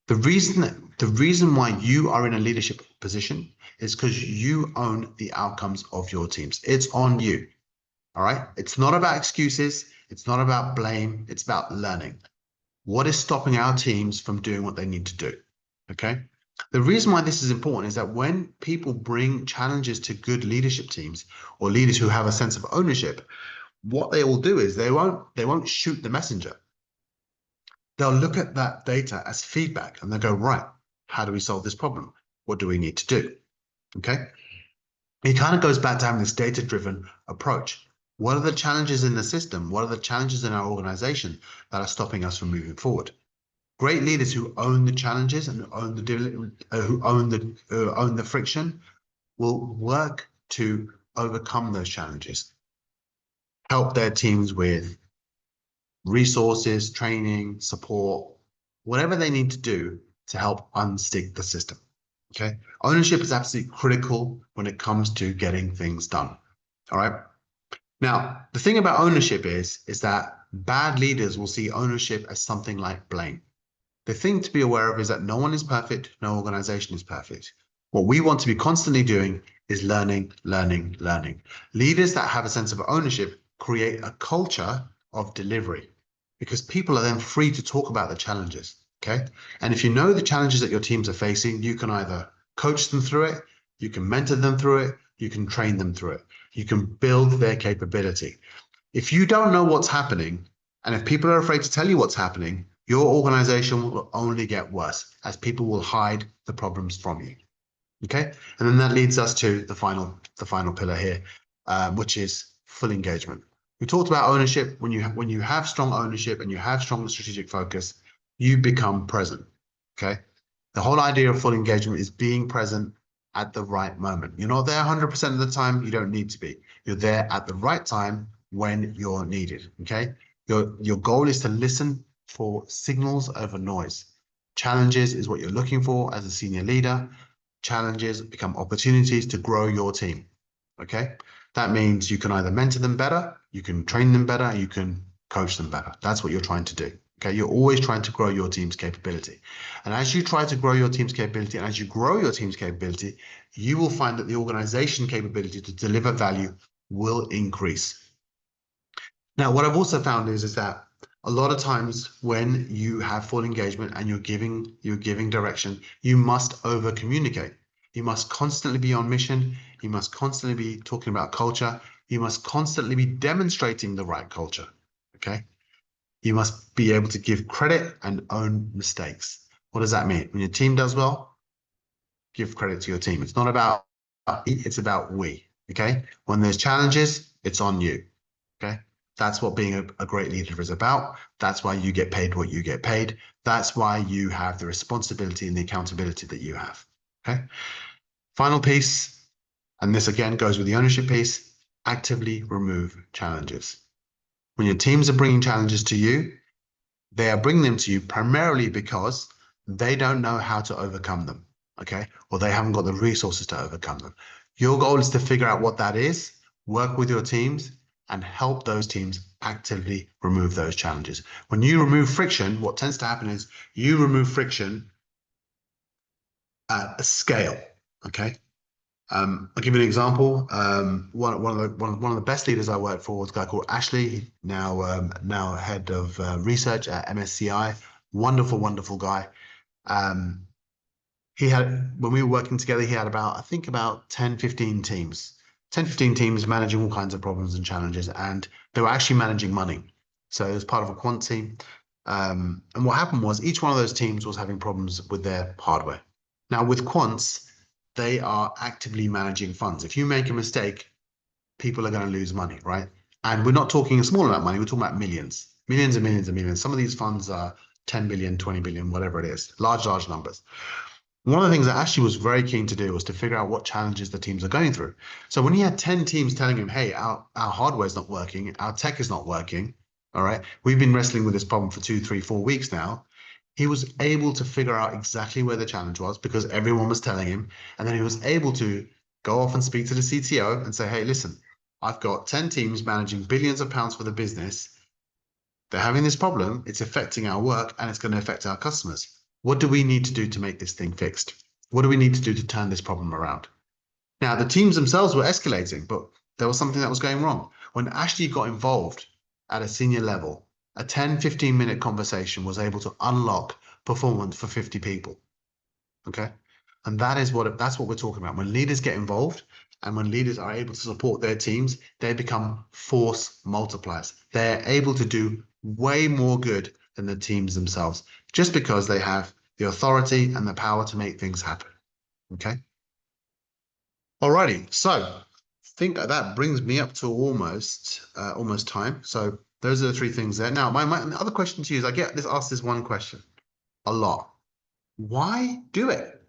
The reason why you are in a leadership position is because you own the outcomes of your teams. It's on you. All right. It's not about excuses. It's not about blame. It's about learning. What is stopping our teams from doing what they need to do? Okay. The reason why this is important is that when people bring challenges to good leadership teams or leaders who have a sense of ownership, what they will do is they won't shoot the messenger. They'll look at that data as feedback and they'll go, right, how do we solve this problem? What do we need to do? Okay. It kind of goes back to having this data-driven approach. What are the challenges in the system? What are the challenges in our organization that are stopping us from moving forward? Great leaders who own the challenges and who own the friction will work to overcome those challenges, help their teams with resources, training, support, whatever they need to do to help unstick the system. Okay. Ownership is absolutely critical when it comes to getting things done. All right. Now, the thing about ownership is that bad leaders will see ownership as something like blame. The thing to be aware of is that no one is perfect, no organization is perfect. What we want to be constantly doing is learning, learning, learning. Leaders that have a sense of ownership create a culture of delivery because people are then free to talk about the challenges. Okay. And if you know the challenges that your teams are facing, you can either coach them through it, you can mentor them through it, you can train them through it, you can build their capability. If you don't know what's happening, and if people are afraid to tell you what's happening, your organization will only get worse as people will hide the problems from you. Okay. And then that leads us to the final pillar here, which is full engagement. We talked about ownership. When you have strong ownership and you have strong strategic focus, you become present. Okay. The whole idea of full engagement is being present at the right moment. You're not there 100% of the time. You don't need to be. You're there at the right time when you're needed. Okay. Your goal is to listen for signals over noise. Challenges is what you're looking for as a senior leader. Challenges become opportunities to grow your team. Okay. That means you can either mentor them better, you can train them better, you can coach them better. That's what you're trying to do. Okay. You're always trying to grow your team's capability. And as you try to grow your team's capability and as you grow your team's capability, you will find that the organization capability to deliver value will increase. Now, what I've also found is that a lot of times when you have full engagement and you're giving direction, you must over communicate. You must constantly be on mission. You must constantly be talking about culture. You must constantly be demonstrating the right culture. Okay. You must be able to give credit and own mistakes. What does that mean? When your team does well, give credit to your team. It's not about me, it's about we. Okay. When there's challenges, it's on you. Okay. That's what being a great leader is about. That's why you get paid what you get paid. That's why you have the responsibility and the accountability that you have. Okay. Final piece, and this again goes with the ownership piece, actively remove challenges. When your teams are bringing challenges to you, they are bringing them to you primarily because they don't know how to overcome them. Okay. Or they haven't got the resources to overcome them. Your goal is to figure out what that is, work with your teams, and help those teams actively remove those challenges. When you remove friction, what tends to happen is you remove friction at a scale. Okay. I'll give you an example. One of the best leaders I worked for was a guy called Ashley, now head of research at MSCI. Wonderful, wonderful guy. Um, he had, when we were working together, he had about 10, 15 teams. 10, 15 teams managing all kinds of problems and challenges, and they were actually managing money. So it was part of a quant team. And what happened was each one of those teams was having problems with their hardware. Now, with quants, they are actively managing funds. If you make a mistake, people are going to lose money, right? And we're not talking a small amount of money, we're talking about millions, millions and millions and millions. Some of these funds are 10 billion, 20 billion, whatever it is, large, large numbers. One of the things that Ashley was very keen to do was to figure out what challenges the teams are going through. So when he had 10 teams telling him, hey, our hardware is not working, our tech is not working, all right, we've been wrestling with this problem for 2, 3, 4 weeks now. He was able to figure out exactly where the challenge was because everyone was telling him. And then he was able to go off and speak to the CTO and say, hey, listen, I've got 10 teams managing billions of pounds for the business. They're having this problem. It's affecting our work and it's going to affect our customers. What do we need to do to make this thing fixed? What do we need to do to turn this problem around? Now, the teams themselves were escalating, but there was something that was going wrong. When Ashley got involved at a senior level, a 10, 15-minute conversation was able to unlock performance for 50 people. Okay. And that's what we're talking about. When leaders get involved and when leaders are able to support their teams, they become force multipliers. They're able to do way more good than the teams themselves, just because they have the authority and the power to make things happen. Okay. Alrighty. So I think that brings me up to almost time. So those are the three things there. Now, my other question to you is I get asked this one question a lot. Why do it?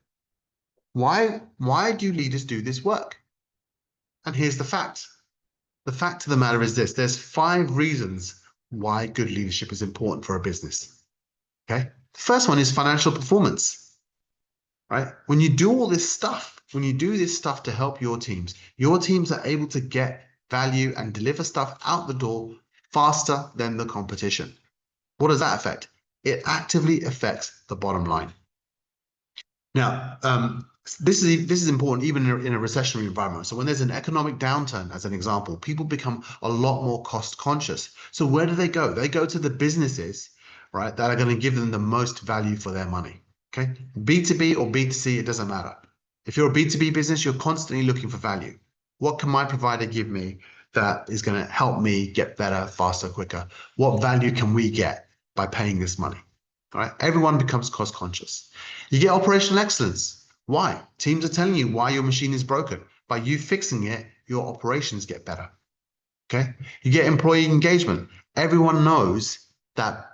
Why do leaders do this work? And here's the fact. The fact of the matter is this: there's 5 reasons why good leadership is important for a business. Okay. The first one is financial performance, right? When you do all this stuff, when you do this stuff to help your teams are able to get value and deliver stuff out the door faster than the competition. What does that affect? It actively affects the bottom line. Now, this is important even in a recessionary environment. So when there's an economic downturn, as an example, people become a lot more cost conscious. So where do they go? They go to the businesses, right, that are going to give them the most value for their money. Okay, B2B or B2C, it doesn't matter. If you're a B2B business, you're constantly looking for value. What can my provider give me that is going to help me get better, faster, quicker? What value can we get by paying this money? All right, everyone becomes cost conscious. You get operational excellence. Why? Teams are telling you why your machine is broken. By you fixing it, your operations get better. Okay. You get employee engagement. Everyone knows that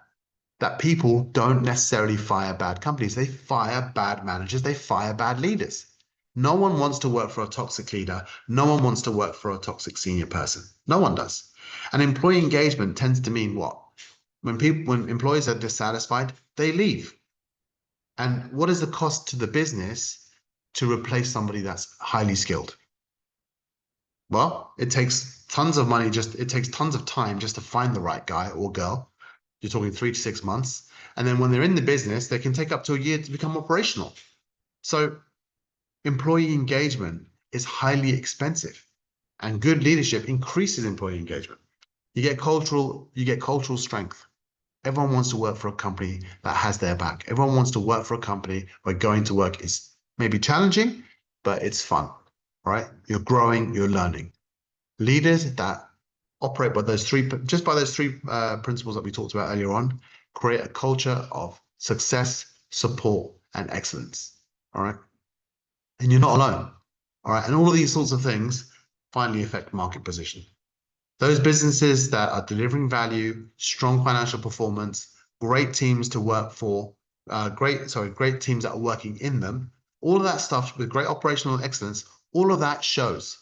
people don't necessarily fire bad companies. They fire bad managers. They fire bad leaders. No one wants to work for a toxic leader. No one wants to work for a toxic senior person. No one does. And employee engagement tends to mean what? When employees are dissatisfied, they leave. And what is the cost to the business to replace somebody that's highly skilled? Well, it takes tons of money, it takes tons of time just to find the right guy or girl. You're talking 3 to 6 months. And then when they're in the business, they can take up to a year to become operational. So employee engagement is highly expensive, and good leadership increases employee engagement. You get cultural strength. Everyone wants to work for a company that has their back. Everyone wants to work for a company where going to work is maybe challenging, but it's fun, right? You're growing, you're learning. Leaders that operate by those three principles that we talked about earlier on, create a culture of success, support, and excellence. All right. And you're not alone. All right. And all of these sorts of things finally affect market position. Those businesses that are delivering value, strong financial performance, great teams to work for, great teams that are working in them, all of that stuff with great operational excellence, all of that shows.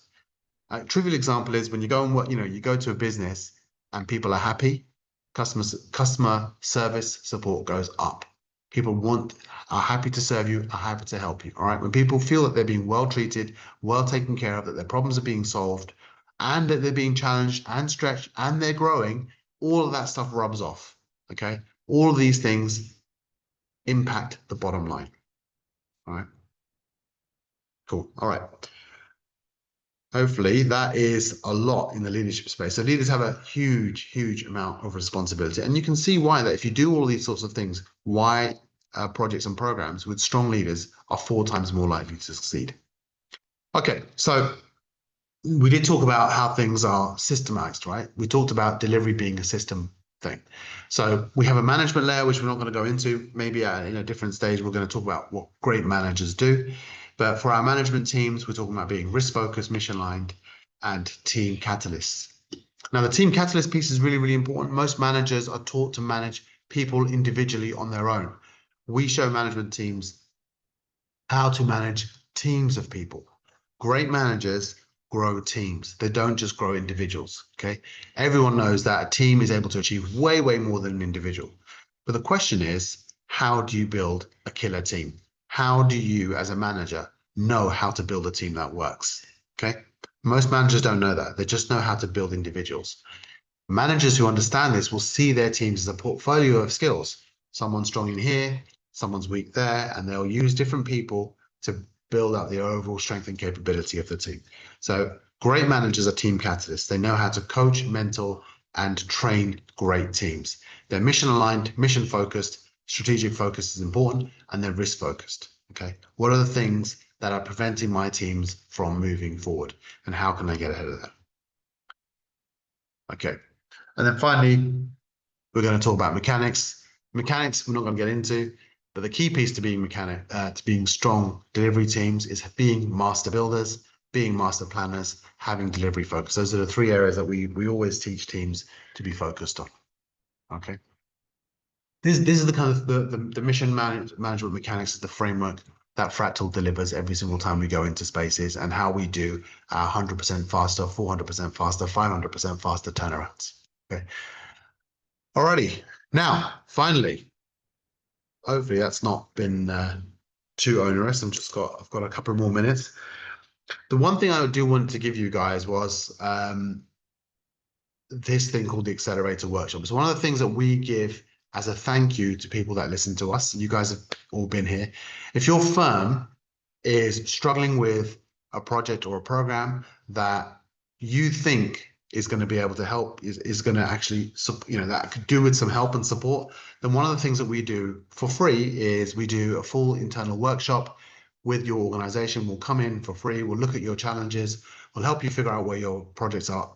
A trivial example is when you go and work, you go to a business and people are happy, customer service support goes up. People are happy to serve you, are happy to help you. All right. When people feel that they're being well treated, well taken care of, that their problems are being solved, and that they're being challenged and stretched and they're growing, all of that stuff rubs off. Okay. All of these things impact the bottom line. All right. Cool. All right. Hopefully that is a lot in the leadership space. So leaders have a huge amount of responsibility. And you can see why that if you do all these sorts of things, why projects and programs with strong leaders are 4 times more likely to succeed. Okay, so we did talk about how things are systemized, right? We talked about delivery being a system thing. So we have a management layer, which we're not going to go into. Maybe in a different stage, we're going to talk about what great managers do. But for our management teams, we're talking about being risk-focused, mission-aligned, and team catalysts. Now, the team catalyst piece is really important. Most managers are taught to manage people individually on their own. We show management teams how to manage teams of people. Great managers grow teams. They don't just grow individuals, okay? Everyone knows that a team is able to achieve way more than an individual. But the question is, how do you build a killer team? How do you, as a manager, know how to build a team that works, okay? Most managers don't know that. They just know how to build individuals. Managers who understand this will see their teams as a portfolio of skills. Someone's strong in here, someone's weak there, and they'll use different people to build up the overall strength and capability of the team. So great managers are team catalysts. They know how to coach, mentor, and train great teams. They're mission aligned, mission focused, strategic focus is important, and they're risk focused. Okay. What are the things that are preventing my teams from moving forward? And how can I get ahead of that? Okay. And then finally, we're going to talk about mechanics. Mechanics, we're not going to get into, but the key piece to being strong delivery teams is being master builders, being master planners, having delivery focus. Those are the 3 areas that we always teach teams to be focused on. Okay. This is the kind of the mission management mechanics is the framework that Fractal delivers every single time we go into spaces, and how we do 100% faster, 400% faster, 500% faster turnarounds. Okay. Alrighty. Now, finally, hopefully that's not been too onerous. I've got a couple more minutes. The one thing I do want to give you guys was this thing called the Accelerator Workshop. It's one of the things that we give as a thank you to people that listen to us. You guys have all been here. If your firm is struggling with a project or a program that you think is going to be able to help, is going to actually, that could do with some help and support, then one of the things that we do for free is we do a full internal workshop with your organization. We'll come in for free. We'll look at your challenges. We'll help you figure out where your projects are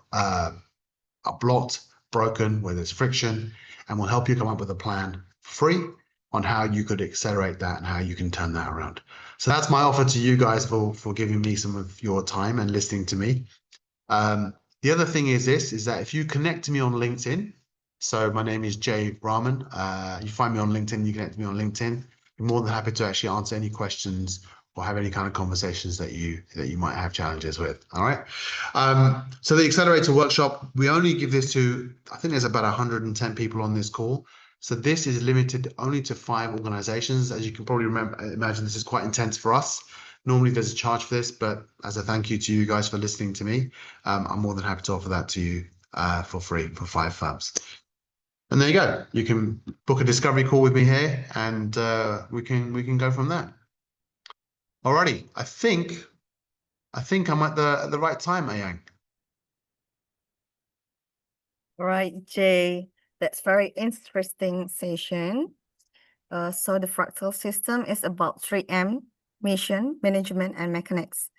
blocked, broken, where there's friction, and we'll help you come up with a plan free on how you could accelerate that and how you can turn that around. So that's my offer to you guys for giving me some of your time and listening to me. The other thing is this, is that if you connect to me on LinkedIn, so my name is Jay Rahman. You find me on LinkedIn, you connect to me on LinkedIn. I'm more than happy to actually answer any questions or have any kind of conversations that you might have challenges with. All right. So the accelerator workshop, we only give this to, I think there's about 110 people on this call. So this is limited only to 5 organizations. As you can probably imagine, this is quite intense for us. Normally there's a charge for this, but as a thank you to you guys for listening to me, I'm more than happy to offer that to you for free for 5 firms. And there you go. You can book a discovery call with me here, and we can go from there. Alrighty, I think I'm at the right time, Ayang. Right, Jay. That's very interesting session. So the fractal system is about 3M, mission, management, and mechanics.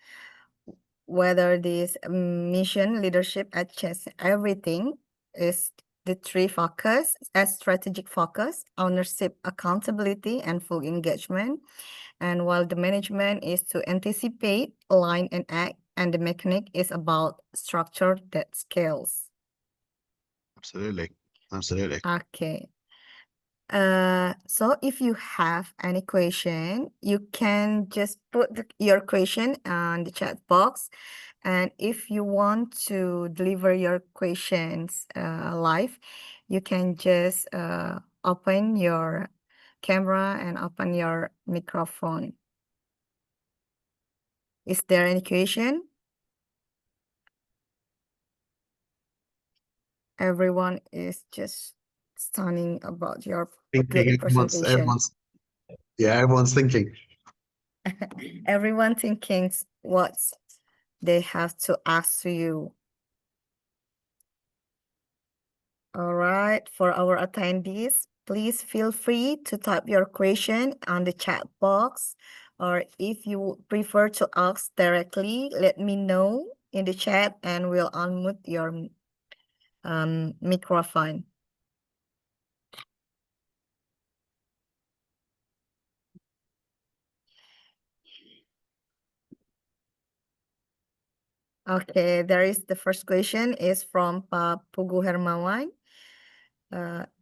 Whether this mission, leadership, achieves everything is the 3 focus as strategic focus, ownership, accountability, and full engagement. And while the management is to anticipate, align, and act, and the mechanic is about structure that scales. Absolutely. Absolutely. Okay. So if you have any question, you can just put your question on the chat box. And if you want to deliver your questions live, you can just open your camera and open your microphone. Is there any question? Everyone is just stunning about your good presentation. Everyone's thinking. Everyone thinking what they have to ask to you. All right, for our attendees, please feel free to type your question on the chat box, or if you prefer to ask directly, let me know in the chat and we'll unmute your microphone. Okay, there is the first question is from Pak Pugu Hermawan.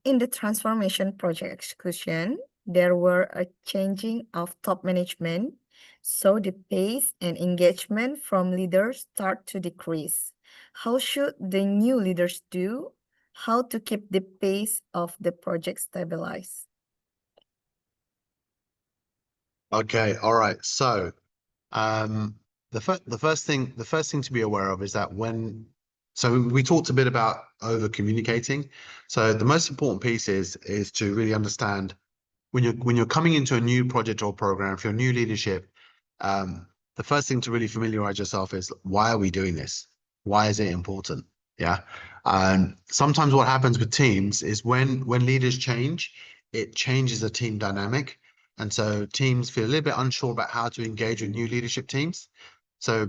In the transformation project execution, there were a changing of top management, so the pace and engagement from leaders start to decrease. How should the new leaders do? How to keep the pace of the project stabilized? Okay, all right. So the first thing to be aware of is that so we talked a bit about over communicating. So the most important piece is to really understand when you're coming into a new project or program, for your new leadership, the first thing to really familiarize yourself is, why are we doing this? Why is it important? Yeah. And sometimes what happens with teams is when leaders change, it changes the team dynamic. And so teams feel a little bit unsure about how to engage with new leadership teams. So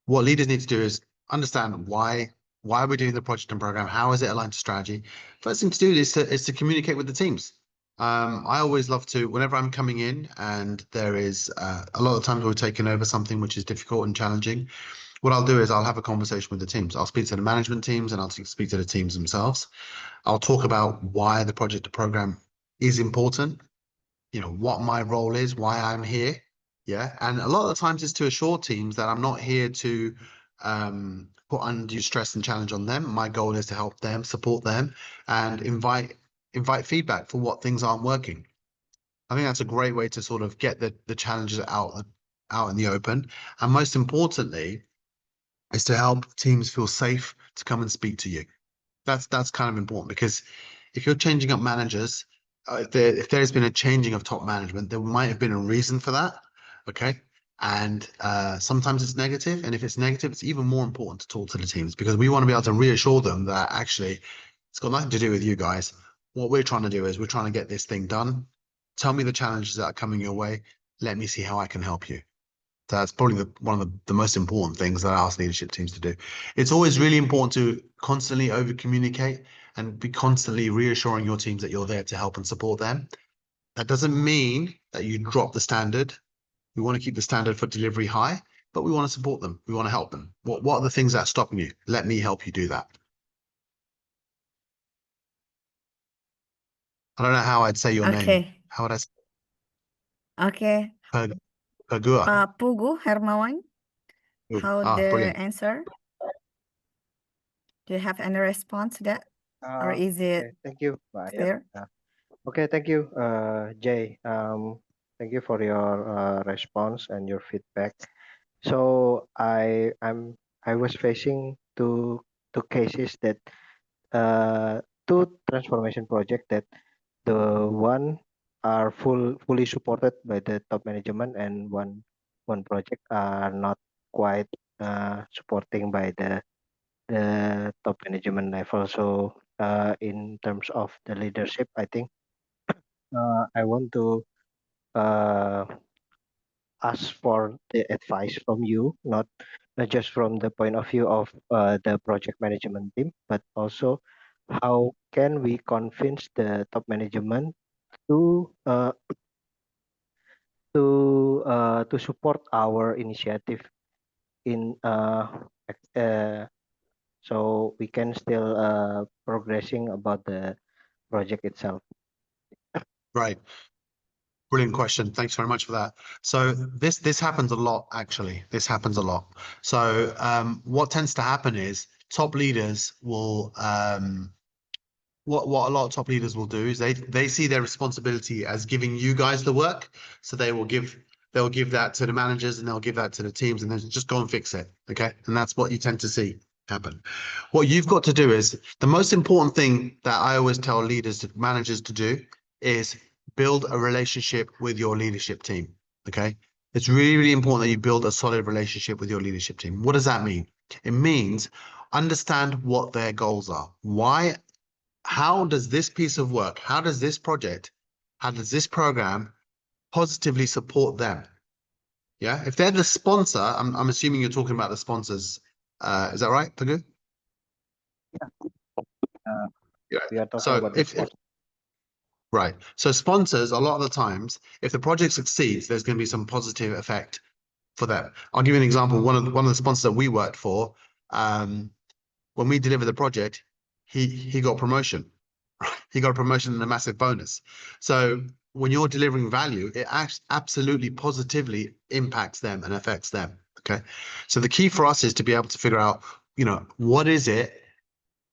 what leaders need to do is understand why are we doing the project and program? How is it aligned to strategy? First thing to do is to communicate with the teams. I always love to, whenever I'm coming in and there is a lot of times we're taking over something which is difficult and challenging, what I'll do is I'll have a conversation with the teams. I'll speak to the management teams and I'll speak to the teams themselves. I'll talk about why the project or program is important, what my role is, why I'm here. Yeah. And a lot of the times it's to assure teams that I'm not here to put undue stress and challenge on them. My goal is to help them, support them, and invite feedback for what things aren't working. I think that's a great way to sort of get the challenges out in the open. And most importantly, is to help teams feel safe to come and speak to you. That's kind of important because if you're changing up managers, if there's been a changing of top management, there might have been a reason for that. Okay. And sometimes it's negative. And if it's negative, it's even more important to talk to the teams because we want to be able to reassure them that actually it's got nothing to do with you guys. What we're trying to do is we're trying to get this thing done. Tell me the challenges that are coming your way. Let me see how I can help you. That's probably one of the most important things that I ask leadership teams to do. It's always really important to constantly over communicate and be constantly reassuring your teams that you're there to help and support them. That doesn't mean that you drop the standard. We want to keep the standard for delivery high, but we want to support them. We want to help them. What are the things that are stopping you? Let me help you do that. I don't know how I'd say your name. Okay. How would I say Okay. Pag- Pagua? Pugu Hermawan, Ooh, how the brilliant. answer? Do you have any response to that? Or is Okay, it thank you. Yeah. clear? Okay, thank you, Jay. Thank you for your response and your feedback. So I was facing two cases that two transformation project that the one are fully supported by the top management and one project are not quite supporting by the top management level. So in terms of the leadership, I think I want to uh, ask for the advice from you, not just from the point of view of the project management team, but also how can we convince the top management to to support our initiative in so we can still progressing about the project itself. Right. Brilliant question. Thanks very much for that. So this happens a lot, actually. This happens a lot. So what tends to happen is top leaders will what a lot of top leaders will do is they see their responsibility as giving you guys the work. So they'll give that to the managers and they'll give that to the teams and then just go and fix it. Okay. And that's what you tend to see happen. What you've got to do is the most important thing that I always tell managers to do is build a relationship with your leadership team. Okay. It's really, really important that you build a solid relationship with your leadership team. What does that mean? It means understand what their goals are. How does this piece of work, how does this project, how does this program positively support them? Yeah. If they're the sponsor, I'm assuming you're talking about the sponsors. Is that right, Pagu? Uh, Yeah. we are talking So about the sport. right. So sponsors, a lot of the times, if the project succeeds, there's going to be some positive effect for them. I'll give you an example. One of the sponsors that we worked for, when we delivered the project, he got promotion. He got a promotion and a massive bonus. So when you're delivering value, it absolutely positively impacts them and affects them. Okay. So the key for us is to be able to figure out, what is it?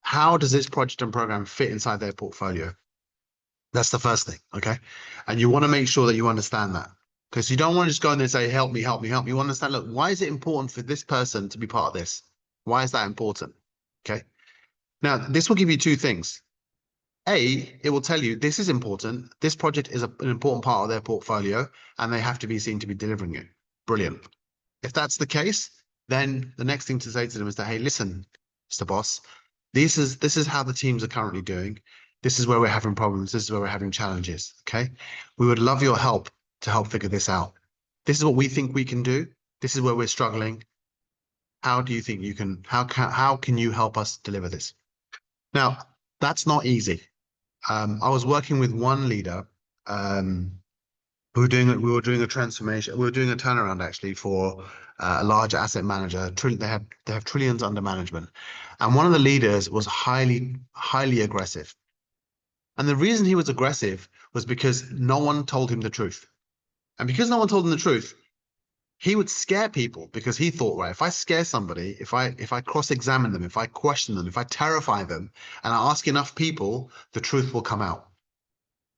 How does this project and program fit inside their portfolio? That's the first thing. Okay. And you want to make sure that you understand that because you don't want to just go in there and say, help me, help me, help me. You understand, look, why is it important for this person to be part of this? Why is that important? Okay. Now, this will give you two things. It will tell you this is important. This project is an important part of their portfolio and they have to be seen to be delivering it. Brilliant. If that's the case, then the next thing to say to them is that, hey, listen, Mr. Boss, this is how the teams are currently doing. This is where we're having problems. This is where we're having challenges. Okay. We would love your help to help figure this out. This is what we think we can do. This is where we're struggling. How do you think you can, how can you help us deliver this? Now, that's not easy. I was working with one leader. We were doing a transformation. We were doing a turnaround actually for a large asset manager. They have trillions under management, and one of the leaders was highly aggressive. And the reason he was aggressive was because no one told him the truth. And because no one told him the truth, he would scare people because he thought, right, if I scare somebody, if I cross-examine them, if I question them, if I terrify them, and I ask enough people, the truth will come out.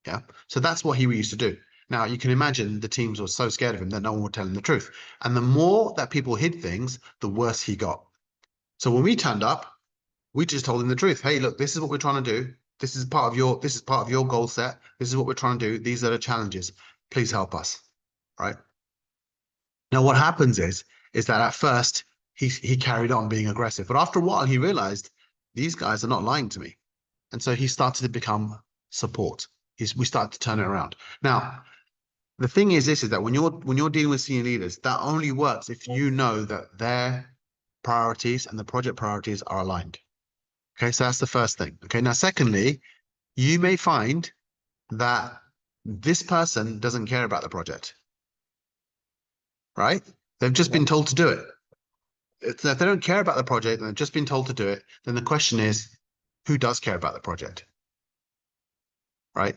Yeah. So that's what he used to do. Now, you can imagine the teams were so scared of him that no one would tell him the truth. And the more that people hid things, the worse he got. So when we turned up, we just told him the truth. Hey, look, this is what we're trying to do. This is part of your goal set. This is what we're trying to do. These are the challenges. Please help us. Right. Now, what happens is that at first he carried on being aggressive, but after a while he realized these guys are not lying to me. And so he started to become support. We started to turn it around. Now, the thing is this, is that when you're dealing with senior leaders, that only works if you know that their priorities and the project priorities are aligned. Okay, so that's the first thing. Okay, now secondly, you may find that this person doesn't care about the project, right? They've just been told to do it. If they don't care about the project and they've just been told to do it, then the question is, who does care about the project, right?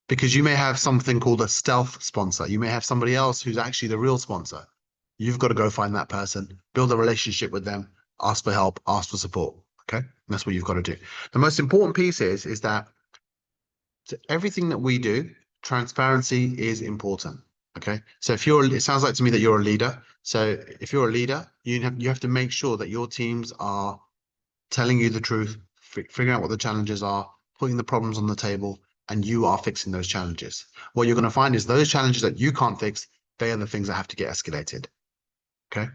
Because you may have something called a stealth sponsor. You may have somebody else who's actually the real sponsor. You've got to go find that person, build a relationship with them, ask for help, ask for support. Okay, and that's what you've got to do. The most important piece is that to everything that we do, transparency is important. Okay, so if it sounds like to me that you're a leader. So if you're a leader, you have to make sure that your teams are telling you the truth, figuring out what the challenges are, putting the problems on the table, and you are fixing those challenges. What you're going to find is those challenges that you can't fix, they are the things that have to get escalated. Okay,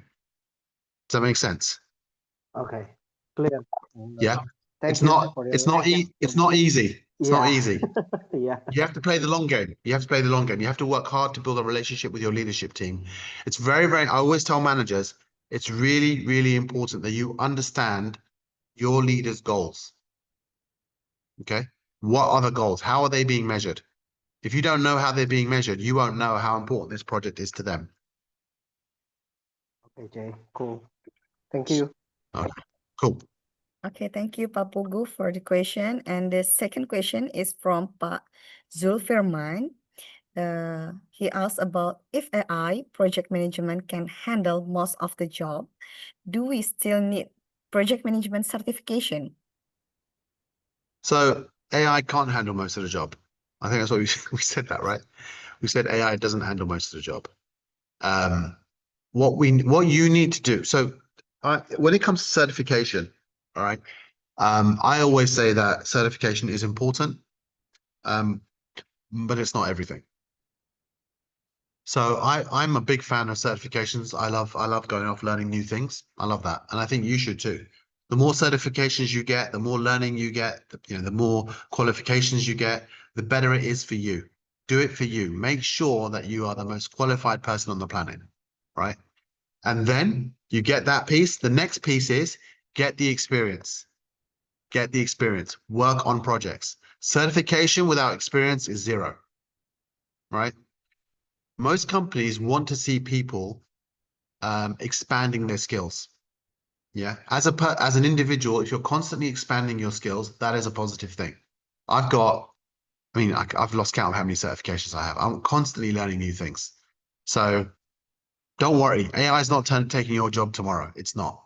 does that make sense? Okay, clear. Yeah. Thank you for It's your not easy. It's not easy. It's not yeah easy. yeah. You have to play the long game. You have to play the long game. You have to work hard to build a relationship with your leadership team. It's very, very, I always tell managers, it's really, really important that you understand your leaders' goals. Okay. What are the goals? How are they being measured? If you don't know how they're being measured, you won't know how important this project is to them. Okay, Jay, cool. Thank you. Okay. Cool. Okay, thank you, Pak Pugu, for the question. And the second question is from Pak Zulfirman. He asked about if AI project management can handle most of the job, do we still need project management certification? So AI can't handle most of the job. I think that's what we said that, right? We said AI doesn't handle most of the job. What you need to do. So when it comes to certification, all right, I always say that certification is important, but it's not everything. So I'm a big fan of certifications. I love going off learning new things. I love that, and I think you should too. The more certifications you get, the more learning you get, the more qualifications you get, the better it is for you. Do it for you. Make sure that you are the most qualified person on the planet, right? And then you get that piece. The next piece is get the experience. Get the experience. Work on projects. Certification without experience is zero, right? Most companies want to see people expanding their skills. Yeah, as an individual, if you're constantly expanding your skills, that is a positive thing. I've lost count of how many certifications I have. I'm constantly learning new things. So don't worry, AI is not taking your job tomorrow. It's not.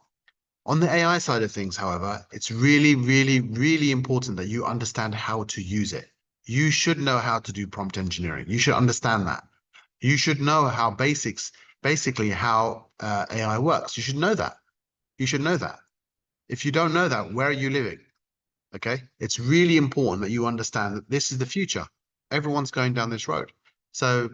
On the AI side of things, however, it's really, really, really important that you understand how to use it. You should know how to do prompt engineering. You should understand that. You should know how basically how AI works. You should know that. You should know that. If you don't know that, where are you living? Okay. It's really important that you understand that this is the future. Everyone's going down this road. So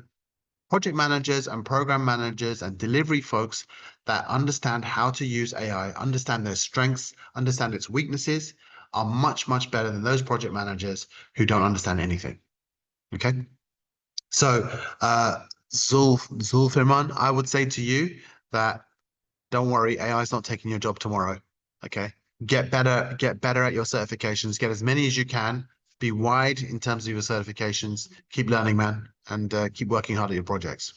project managers and program managers and delivery folks that understand how to use AI, understand their strengths, understand its weaknesses, are much, much better than those project managers who don't understand anything. Okay. So Zulfirman, I would say to you that don't worry, AI is not taking your job tomorrow. Okay. Get better at your certifications, get as many as you can, be wide in terms of your certifications, keep learning, man, and keep working hard at your projects.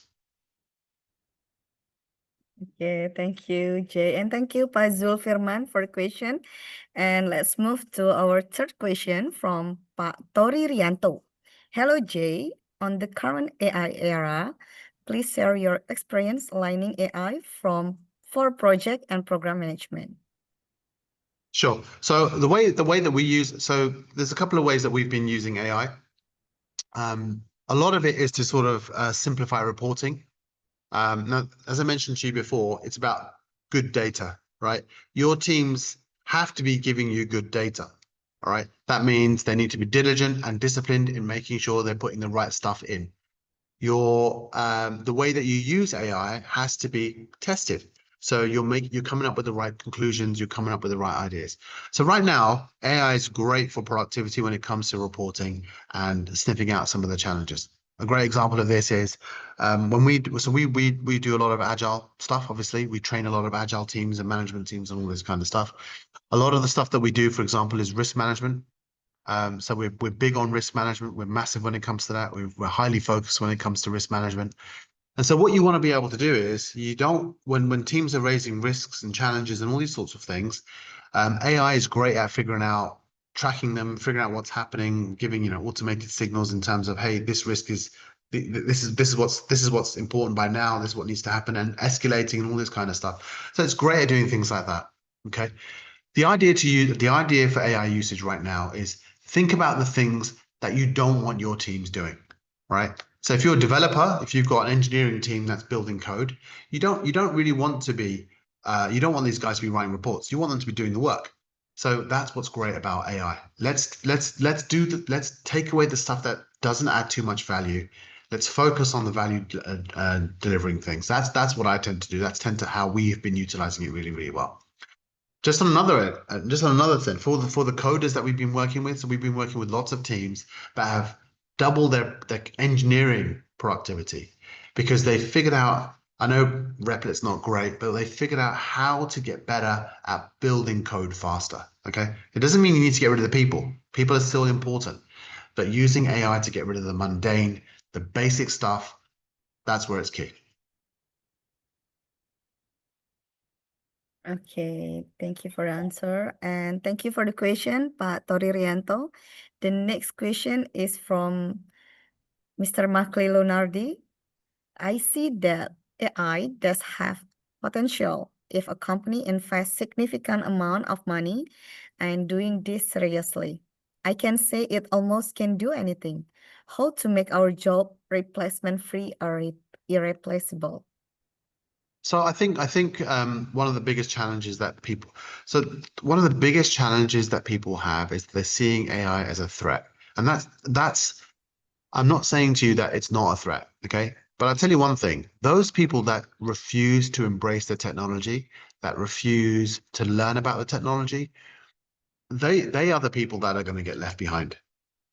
Okay, thank you, Jay. And thank you, Pak Zulfirman, for the question. And let's move to our third question from Pak Tori Rianto. Hello, Jay. On the current AI era, please share your experience aligning AI for project and program management. Sure. So the way that we use, so there's a couple of ways that we've been using AI. A lot of it is to sort of simplify reporting. Now, as I mentioned to you before, it's about good data, right? Your teams have to be giving you good data, all right? That means they need to be diligent and disciplined in making sure they're putting the right stuff in. The way that you use AI has to be tested. So you're coming up with the right conclusions, you're coming up with the right ideas. So right now, AI is great for productivity when it comes to reporting and sniffing out some of the challenges. A great example of this is when we do a lot of agile stuff. Obviously, we train a lot of agile teams and management teams and all this kind of stuff. A lot of the stuff that we do, for example, is risk management. So we're big on risk management. We're massive when it comes to that. We're highly focused when it comes to risk management. And so what you want to be able to do is you don't when teams are raising risks and challenges and all these sorts of things, AI is great at figuring out, tracking them, figuring out what's happening, giving automated signals in terms of, hey, this risk is this is what's important by now. This is what needs to happen, and escalating and all this kind of stuff. So it's great at doing things like that. Okay. The idea for AI usage right now is think about the things that you don't want your teams doing, right? So if you're a developer, if you've got an engineering team that's building code, you don't really want to be, you don't want these guys to be writing reports. You want them to be doing the work. So that's what's great about AI. Let's take away the stuff that doesn't add too much value. Let's focus on the value delivering things. That's what I tend to do. That's tend to how we've been utilizing it really, really well. Just on another thing, for the coders that we've been working with, so we've been working with lots of teams that have doubled their engineering productivity because they figured out, I know Replic's not great, but they figured out how to get better at building code faster. Okay. It doesn't mean you need to get rid of the people. People are still important, but using AI to get rid of the mundane, the basic stuff, that's where it's key. Okay, thank you for the answer. And thank you for the question, Pak Tori Rianto. The next question is from Mr. Makli Lunardi. I see that AI does have potential if a company invests significant amount of money and doing this seriously. I can say it almost can do anything. How to make our job replacement free or irreplaceable? So I think one of the biggest challenges that one of the biggest challenges that people have is they're seeing AI as a threat. And that's I'm not saying to you that it's not a threat, okay? But I'll tell you one thing, those people that refuse to embrace the technology, that refuse to learn about the technology, they are the people that are going to get left behind.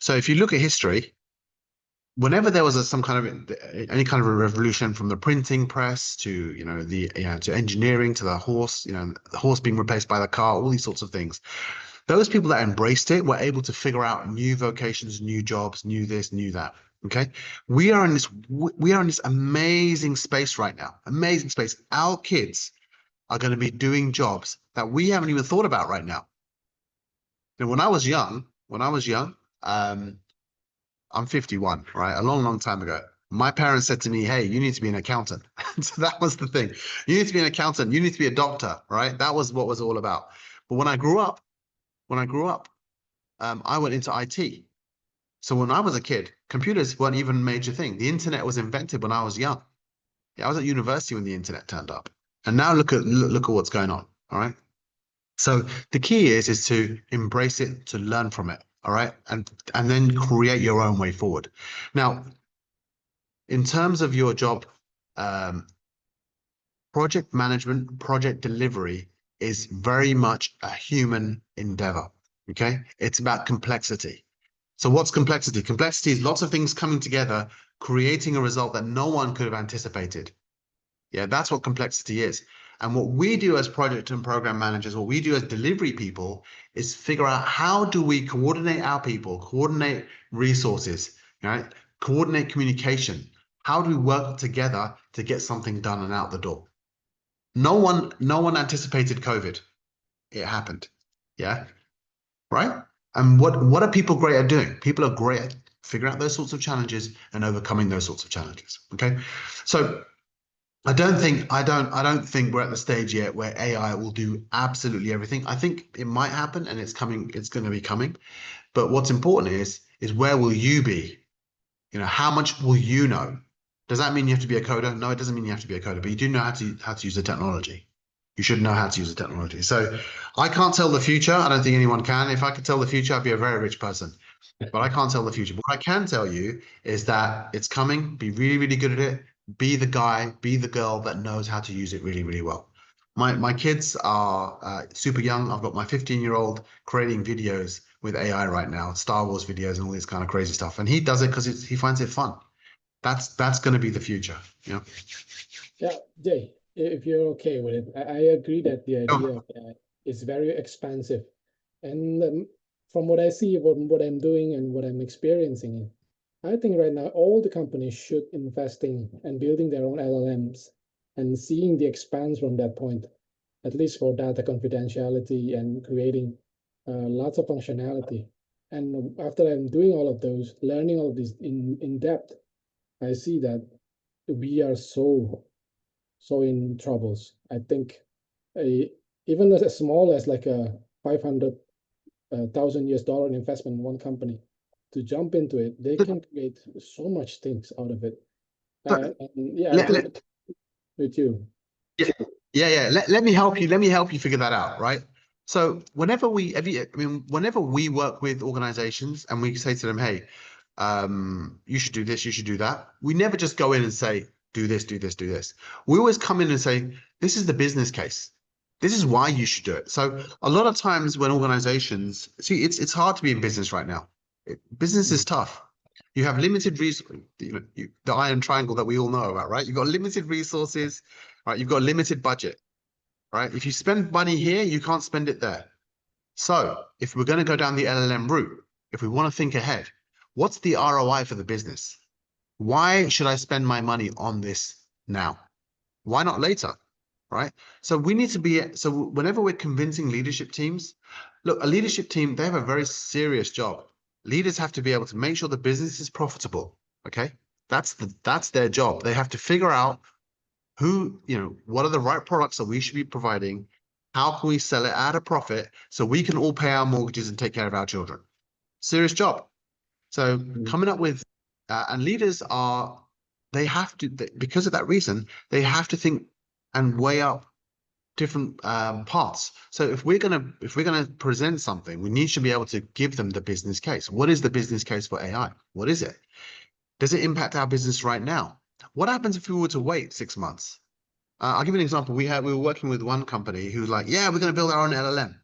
So if you look at history, whenever there was any kind of a revolution, from the printing press to to engineering, to the horse being replaced by the car, all these sorts of things, those people that embraced it were able to figure out new vocations, new jobs, new this, new that. Okay, we are in this amazing space right now, amazing space. Our kids are going to be doing jobs that we haven't even thought about right now. When I was young, I'm 51, right? A long, long time ago. My parents said to me, hey, you need to be an accountant. So that was the thing. You need to be an accountant. You need to be a doctor, right? That was what was all about. But when I grew up, I went into IT. So when I was a kid, computers weren't even a major thing. The internet was invented when I was young. Yeah, I was at university when the internet turned up. And now look at what's going on. All right. So the key is to embrace it, to learn from it. All right. And then create your own way forward. Now, in terms of your job, project management, project delivery is very much a human endeavor. Okay. It's about complexity. So what's complexity? Complexity is lots of things coming together, creating a result that no one could have anticipated. Yeah, that's what complexity is. And what we do as project and program managers, what we do as delivery people, is figure out how do we coordinate our people, coordinate resources, right? Coordinate communication. How do we work together to get something done and out the door? No one anticipated COVID. It happened. Yeah. Right? And what are people great at doing? People are great at figuring out those sorts of challenges and overcoming those sorts of challenges. Okay. So I don't think we're at the stage yet where AI will do absolutely everything. I think it might happen and it's going to be coming. But what's important is where will you be? How much will you know? Does that mean you have to be a coder? No, it doesn't mean you have to be a coder, but you do know how to use the technology. You should know how to use the technology. So I can't tell the future. I don't think anyone can. If I could tell the future, I'd be a very rich person. But I can't tell the future. What I can tell you is that it's coming. Be really, really good at it. Be the guy, be the girl that knows how to use it really, really well. My kids are super young. I've got my 15-year-old creating videos with AI right now, Star Wars videos and all this kind of crazy stuff. And he does it because he finds it fun. That's going to be the future. Yeah. Yeah, Jay, if you're okay with it, I agree that the idea of AI is very expansive. And from what I see, what I'm doing and what I'm experiencing, I think right now all the companies should investing and building their own LLMs and seeing the expanse from that point, at least for data confidentiality and creating lots of functionality. And after I'm doing all of those, learning all of this in depth, I see that we are so in troubles. I think a, even as small as like a 500,000 US dollar investment in one company to jump into it, they can create so much things out of it. So And yeah, I let, think let, with you. yeah. Let me help you. Let me help you figure that out, right? So whenever whenever we work with organizations and we say to them, hey, you should do this, you should do that. We never just go in and say, do this, do this, do this. We always come in and say, this is the business case. This is why you should do it. So a lot of times when organizations see, it's hard to be in business right now. Business is tough. You have limited resources, the iron triangle that we all know about, right? You've got limited resources, right? You've got a limited budget, right? If you spend money here, you can't spend it there. So if we're going to go down the LLM route, if we want to think ahead, what's the ROI for the business? Why should I spend my money on this now? Why not later? Right? So we need to be, so whenever we're convincing leadership teams, look, a leadership team, they have a very serious job. Leaders have to be able to make sure the business is profitable. Okay. That's their job. They have to figure out what are the right products that we should be providing? How can we sell it at a profit so we can all pay our mortgages and take care of our children? Serious job. So coming up with, and leaders they have to, because of that reason, they have to think and weigh up different parts. So if we're gonna present something, we need to be able to give them the business case. What is the business case for AI? What is it? Does it impact our business right now? What happens if we were to wait 6 months? I'll give you an example. We were working with one company who's like, yeah, we're gonna build our own LLM.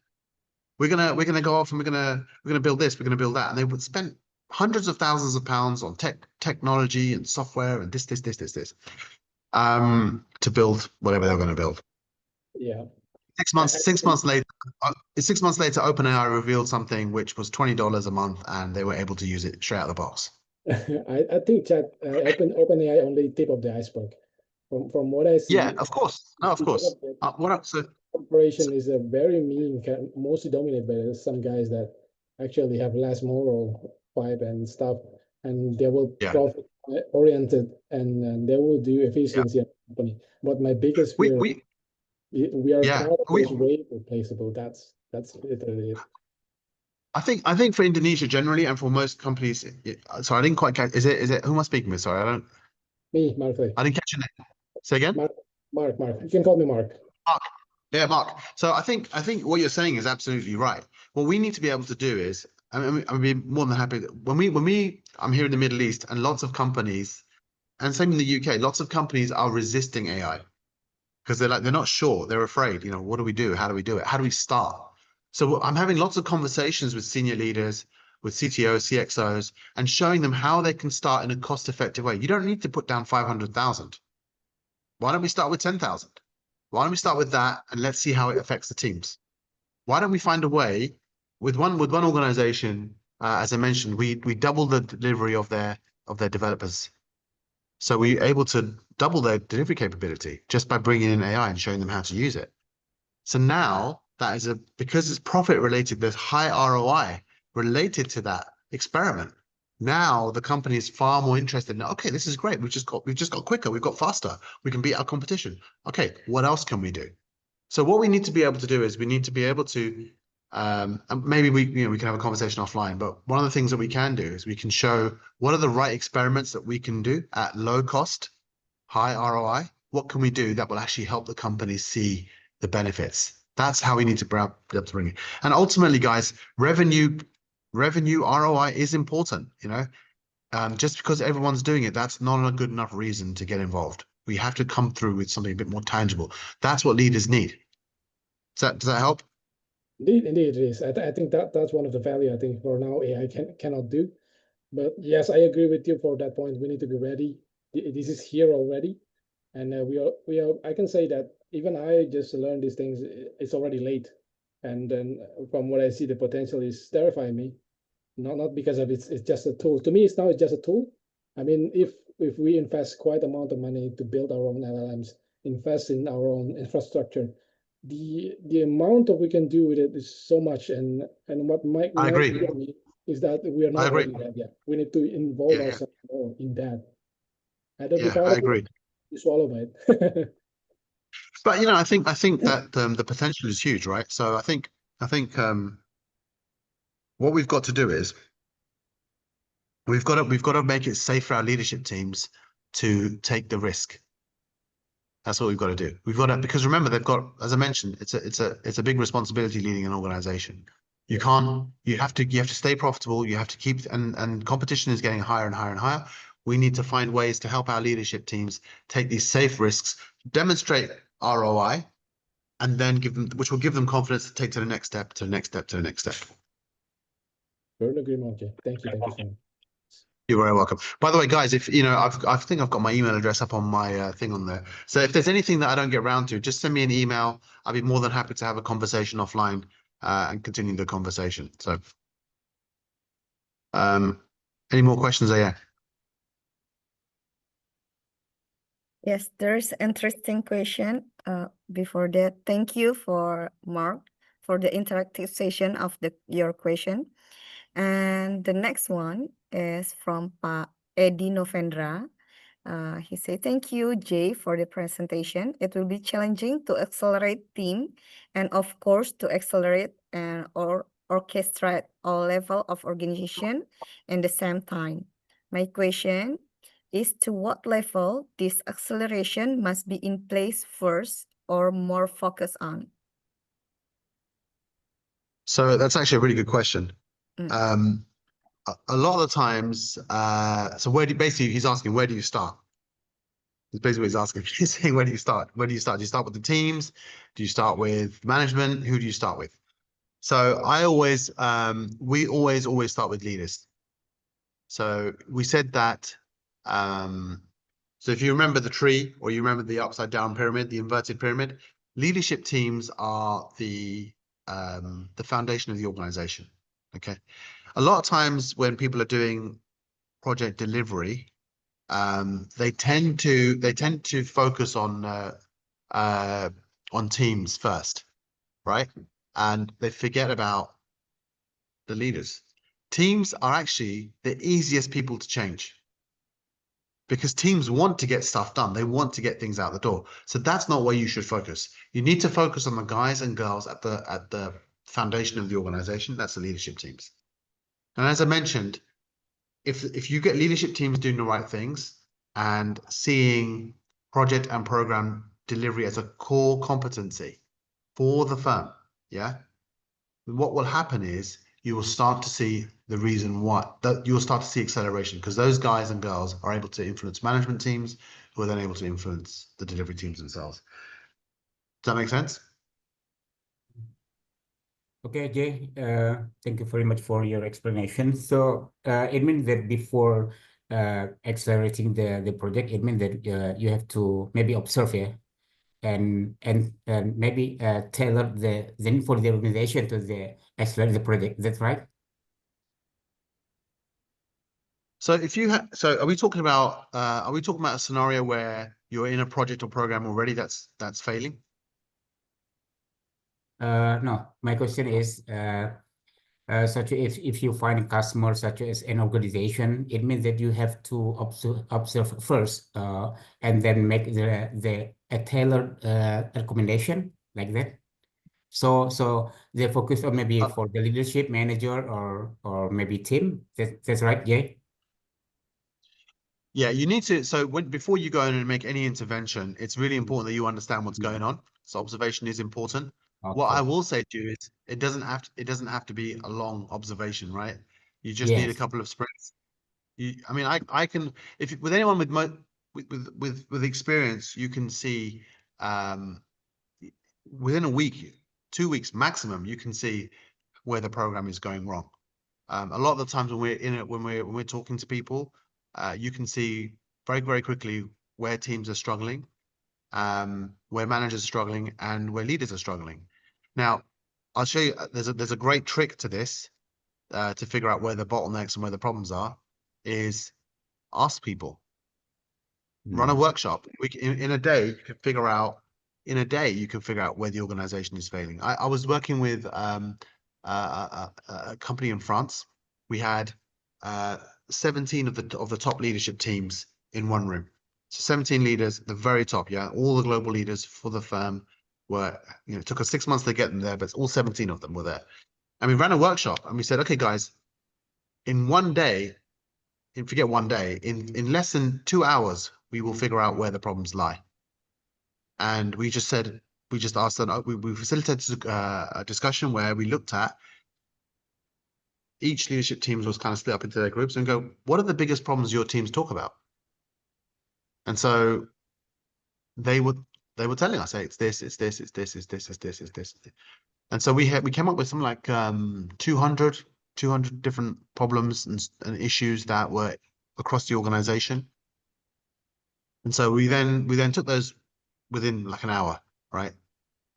We're gonna go off and we're gonna build this, we're gonna build that, and they would spend hundreds of thousands of pounds on technology and software and this, to build whatever they're going to build. Yeah. 6 months, I 6 months later, 6 months later, OpenAI revealed something which was $20 a month, and they were able to use it straight out of the box. I think chat OpenAI only tip of the iceberg. From what I see, Yeah, of course. No, of course. What else? So, corporation is a very mean, mostly dominated by some guys that actually have less moral fight and stuff, and they will yeah, profit oriented and they will do yeah. efficiency in the company. But my biggest We fear, we we are yeah. part of those way replaceable. That's literally it. I think for Indonesia generally, and for most companies, sorry, I didn't quite catch. Is it who am I speaking with? Sorry, Me, Mark. I didn't catch your name. Say again. Mark. You can call me Mark. Mark. Yeah, Mark. So I think what you're saying is absolutely right. What we need to be able to do is, I'd be more than happy I'm here in the Middle East, and lots of companies, and same in the UK, lots of companies are resisting AI because they're not sure, they're afraid. What do we do? How do we do it? How do we start? So I'm having lots of conversations with senior leaders, with CTOs, CXOs, and showing them how they can start in a cost-effective way. You don't need to put down 500,000. Why don't we start with 10,000? Why don't we start with that and let's see how it affects the teams? Why don't we find a way with one organization? As I mentioned, we double the delivery of their developers, so we're able to double their delivery capability just by bringing in AI and showing them how to use it. So now that is because it's profit related, there's high ROI related to that experiment. Now the company is far more interested in, okay, this is great. We've just got quicker, we've got faster, we can beat our competition. Okay, what else can we do? So what we need to be able to do is we need to be able to And maybe we can have a conversation offline, but one of the things that we can do is we can show what are the right experiments that we can do at low cost, high ROI. What can we do that will actually help the company see the benefits? That's how we need to be able to bring it. And ultimately, guys, revenue ROI is important. Just because everyone's doing it, that's not a good enough reason to get involved. We have to come through with something a bit more tangible. That's what leaders need. Does that help? Indeed, it is. I think that's one of the value I think for now AI cannot do. But yes, I agree with you for that point. We need to be ready. This is here already, and we are. I can say that even I just learned these things. It's already late, and then from what I see, the potential is terrifying me. Not because of it's just a tool. To me, it's just a tool. I mean, if we invest quite amount of money to build our own LLMs, invest in our own infrastructure, the amount of we can do with it is so much. And what might I agree. worry me is that we are I not agree. ready yet. We need to involve Yeah, ourselves more in that. Either be yeah, part I of it, agree. be swallowed by it. But I think that the potential is huge, right? So I think what we've got to do is we've got to make it safe for our leadership teams to take the risk. That's what we've got to do. We've got to, because remember, they've got, as I mentioned, it's a big responsibility leading an organization. You have to stay profitable. You have to keep, and competition is getting higher and higher and higher. We need to find ways to help our leadership teams take these safe risks, demonstrate ROI, and then which will give them confidence to take to the next step, to the next step, to the next step. Couldn't agree more, Jay. Thank you so much. You're very welcome. By the way, guys, if I think I've got my email address up on my thing on there. So if there's anything that I don't get around to, just send me an email. I'll be more than happy to have a conversation offline and continue the conversation. So, any more questions? Yeah. Yes, there's interesting question. Before that, thank you for Mark for the interactive session of your question. And the next one is from Pak Edi Novendra. He said, thank you, Jay, for the presentation. It will be challenging to accelerate team and of course to accelerate or orchestrate all level of organization in the same time. My question is to what level this acceleration must be in place first or more focused on? So that's actually a really good question. A lot of the times, so basically he's asking, where do you start? That's basically what he's asking. He's saying, where do you start? Where do you start? Do you start with the teams? Do you start with management? Who do you start with? So we always start with leaders. So we said that, so if you remember the tree or you remember the upside down pyramid, the inverted pyramid, leadership teams are the foundation of the organization. Okay. A lot of times when people are doing project delivery, they tend to focus on teams first, right? And they forget about the leaders. Teams are actually the easiest people to change because teams want to get stuff done. They want to get things out the door. So that's not where you should focus. You need to focus on the guys and girls at the foundation of the organization. That's the leadership teams. And as I mentioned, if you get leadership teams doing the right things and seeing project and program delivery as a core competency for the firm, yeah, what will happen is you will start to see the reason why that you'll start to see acceleration because those guys and girls are able to influence management teams who are then able to influence the delivery teams themselves. Does that make sense? Okay, Jay, thank you very much for your explanation. So it means that before accelerating the project, it means that you have to maybe observe, yeah, and maybe tailor the need for the organization to accelerate the project. That's right. So if you are we talking about a scenario where you're in a project or program already that's failing? No, my question is such if you find a customer such as an organization, it means that you have to observe first and then make a tailored recommendation like that. So they focus on maybe Uh, for the leadership, manager, or maybe team. That's right, Jay? Yeah, you need to. So before you go in and make any intervention, it's really important that you understand what's going on. So observation is important. What I Okay. will say to you is it doesn't have to be a long observation, right? You just need a Yes. couple of sprints. I mean, I can with anyone with with experience, you can see um within a week, 2 weeks maximum, you can see where the program is going wrong. A lot of the times when we're in it, when we're talking to people, you can see very quickly where teams are struggling, where managers are struggling, and where leaders are struggling. Now, I'll show you. There's a great trick to this to figure out where the bottlenecks and where the problems are. Is ask people. Run a workshop. In a day, you can figure out. In a day, you can figure out where the organization is failing. I was working with a company in France. We had 17 of the top leadership teams in one room. So 17 leaders, the very top, yeah. All the global leaders for the firm were, it took us 6 months to get them there, but all 17 of them were there. And we ran a workshop and we said, okay, guys, in one day, forget one day, in less than 2 hours, we will figure out where the problems lie. And we just asked them, we facilitated a discussion where we looked at each leadership teams was kind of split up into their groups and go, what are the biggest problems your teams talk about? And so they were telling us, hey, it's this, it's this, it's this, it's this, it's this, it's this. And so we came up with something like 200 different problems and issues that were across the organization. And so we then took those within like an hour, right?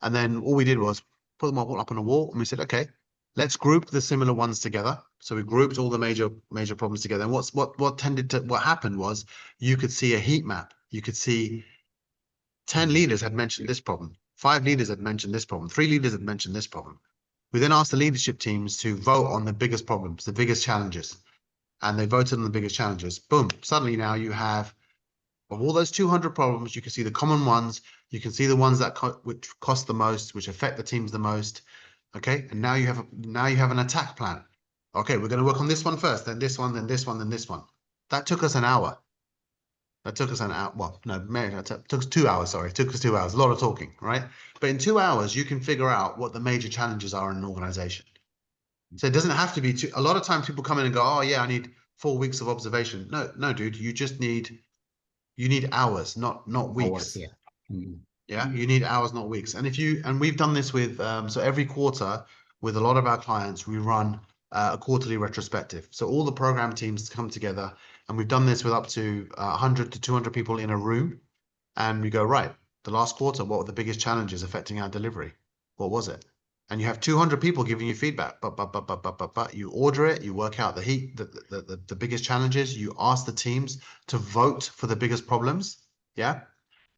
And then all we did was put them all up on a wall, and we said, okay, let's group the similar ones together. So we grouped all the major problems together. And what happened was you could see a heat map. You could see 10 leaders had mentioned this problem, 5 leaders had mentioned this problem, 3 leaders had mentioned this problem. We then asked the leadership teams to vote on the biggest problems, the biggest challenges, and they voted on the biggest challenges. Boom! Suddenly now you have, of all those 200 problems, you can see the common ones. You can see the ones that which cost the most, which affect the teams the most. Okay, and now you have an attack plan. Okay, we're going to work on this one first, then this one, then this one, then this one. That took us an hour. That took us an hour. Well, no, took us 2 hours. Sorry, it took us 2 hours. A lot of talking, right? But in 2 hours, you can figure out what the major challenges are in an organization. So it doesn't have to be a lot of times people come in and go, oh yeah, I need 4 weeks of observation. No, dude, you need hours, not weeks. Hours, yeah. Mm. Yeah, you need hours, not weeks. And we've done this with so every quarter with a lot of our clients, we run a quarterly retrospective. So all the program teams come together, and we've done this with up to 100 to 200 people in a room, and we go, right, the last quarter, what were the biggest challenges affecting our delivery? What was it? And you have 200 people giving you feedback, but you order it, you work out the biggest challenges, you ask the teams to vote for the biggest problems. Yeah.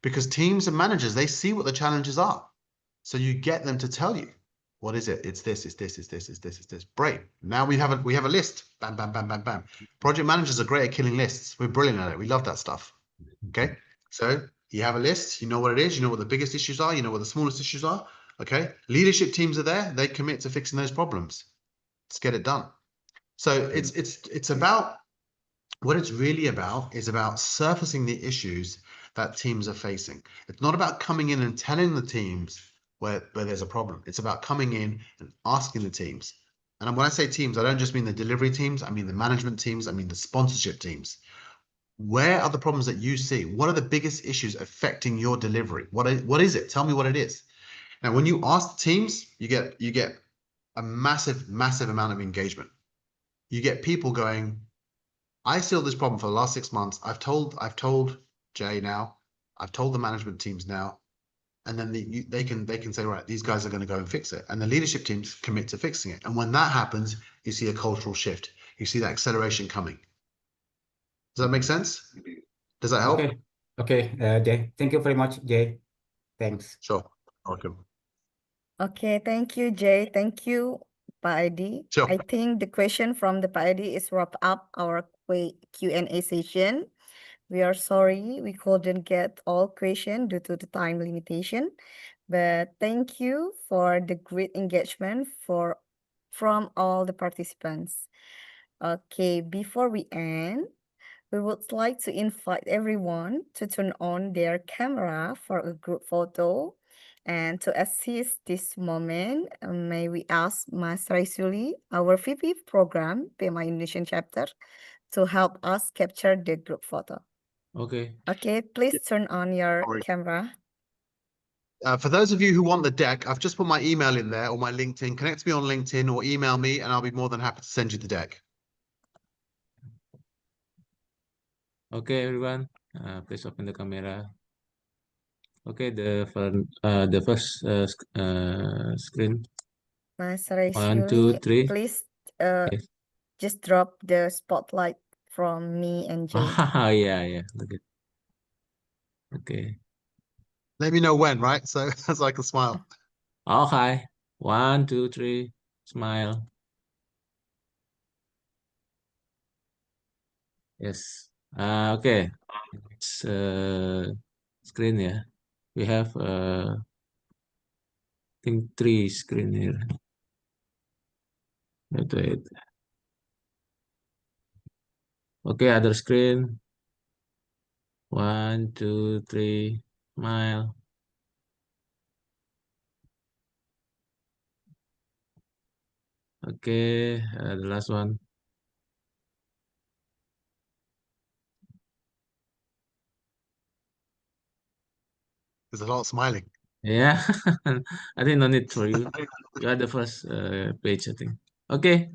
Because teams and managers, they see what the challenges are. So you get them to tell you, what is it? It's this, it's this, it's this, it's this, it's this. Great. Now we have a list. Bam, bam, bam, bam, bam. Project managers are great at killing lists. We're brilliant at it. We love that stuff. Okay. So you have a list, you know what it is, you know what the biggest issues are, you know what the smallest issues are. Okay. Leadership teams are there, they commit to fixing those problems. Let's get it done. So it's about what it's really about is about surfacing the issues that teams are facing. It's not about coming in and telling the teams where there's a problem. It's about coming in and asking the teams. And when I say teams, I don't just mean the delivery teams. I mean the management teams. I mean the sponsorship teams. Where are the problems that you see? What are the biggest issues affecting your delivery? What is it? Tell me what it is. Now, when you ask the teams, you get a massive amount of engagement. You get people going, I still this problem for the last 6 months. I've told Jay now, I've told the management teams now, and then they can say, right, these guys are going to go and fix it, and the leadership teams commit to fixing it. And when that happens, you see a cultural shift. You see that acceleration coming. Does that make sense? Does that help? Okay, Jay. Thank you very much, Jay. Thanks. Sure. Welcome. Okay, thank you, Jay. Thank you, Pak Adi. Sure. I think the question from the Pak Adi is wrap up our Q&A session. We are sorry we couldn't get all questions due to the time limitation, But thank you for the great engagement from all the participants. Okay, before we end, we would like to invite everyone to turn on their camera for a group photo. And to assist this moment, may we ask Mas Raisuli, our VP program, PMI Indonesian chapter, to help us capture the group photo. Okay. Okay, please turn on your Sorry. camera. For those of you who want the deck, I've just put my email in there or my LinkedIn. Connect me on LinkedIn or email me, and I'll be more than happy to send you the deck. Okay, everyone. Please open the camera. Okay, the first screen. Mas 1, 2, Raisuli, 3. please Yes. just drop the spotlight from me and Jay. Ah, yeah. Look it. Okay. Let me know when, right? So I can smile. Okay. 1, 2, 3. Smile. Yes. Okay. It's screen, yeah. We have I think 3 screen here. Wait. Okay, other screen. 1, 2, 3. Smile. Okay, the last one. There's a lot of smiling. Yeah, I think no need for you. You are the first page, I think. Okay,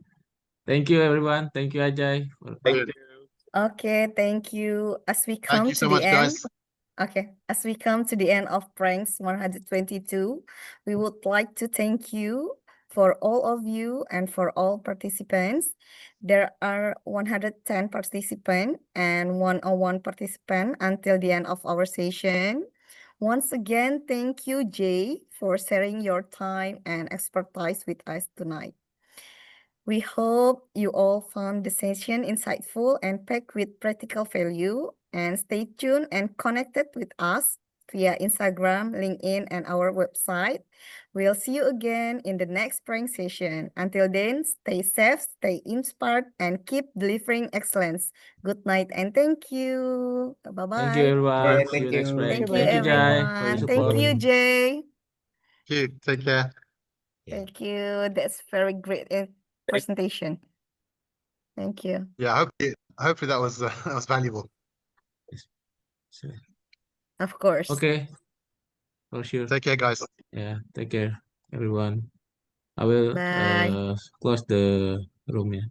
thank you everyone. Thank you Ajay. Brilliant. Okay, thank you. As we Thank come you to so the much, end, guys. okay, as we come to the end of Pranks 122, we would like to thank you for all of you and for all participants. There are 110 participants and 101 participants until the end of our session. Once again, thank you, Jay, for sharing your time and expertise with us tonight. We hope you all found the session insightful and packed with practical value. And stay tuned and connected with us via Instagram, LinkedIn, and our website. We'll see you again in the next prank session. Until then, stay safe, stay inspired, and keep delivering excellence. Good night and thank you. Thank you Bye-bye. everyone. Okay, See you thank next you. break. Thank you, Thank you Jai for your everyone. Thank support. you, Jay. Thank you. Take care. Yeah. Thank you. That's very great presentation. Thank you. Yeah, hopefully that was that was valuable. So, Of course. okay, for sure. Take care, guys. Yeah, take care everyone. I will Bye. close the room. Yeah.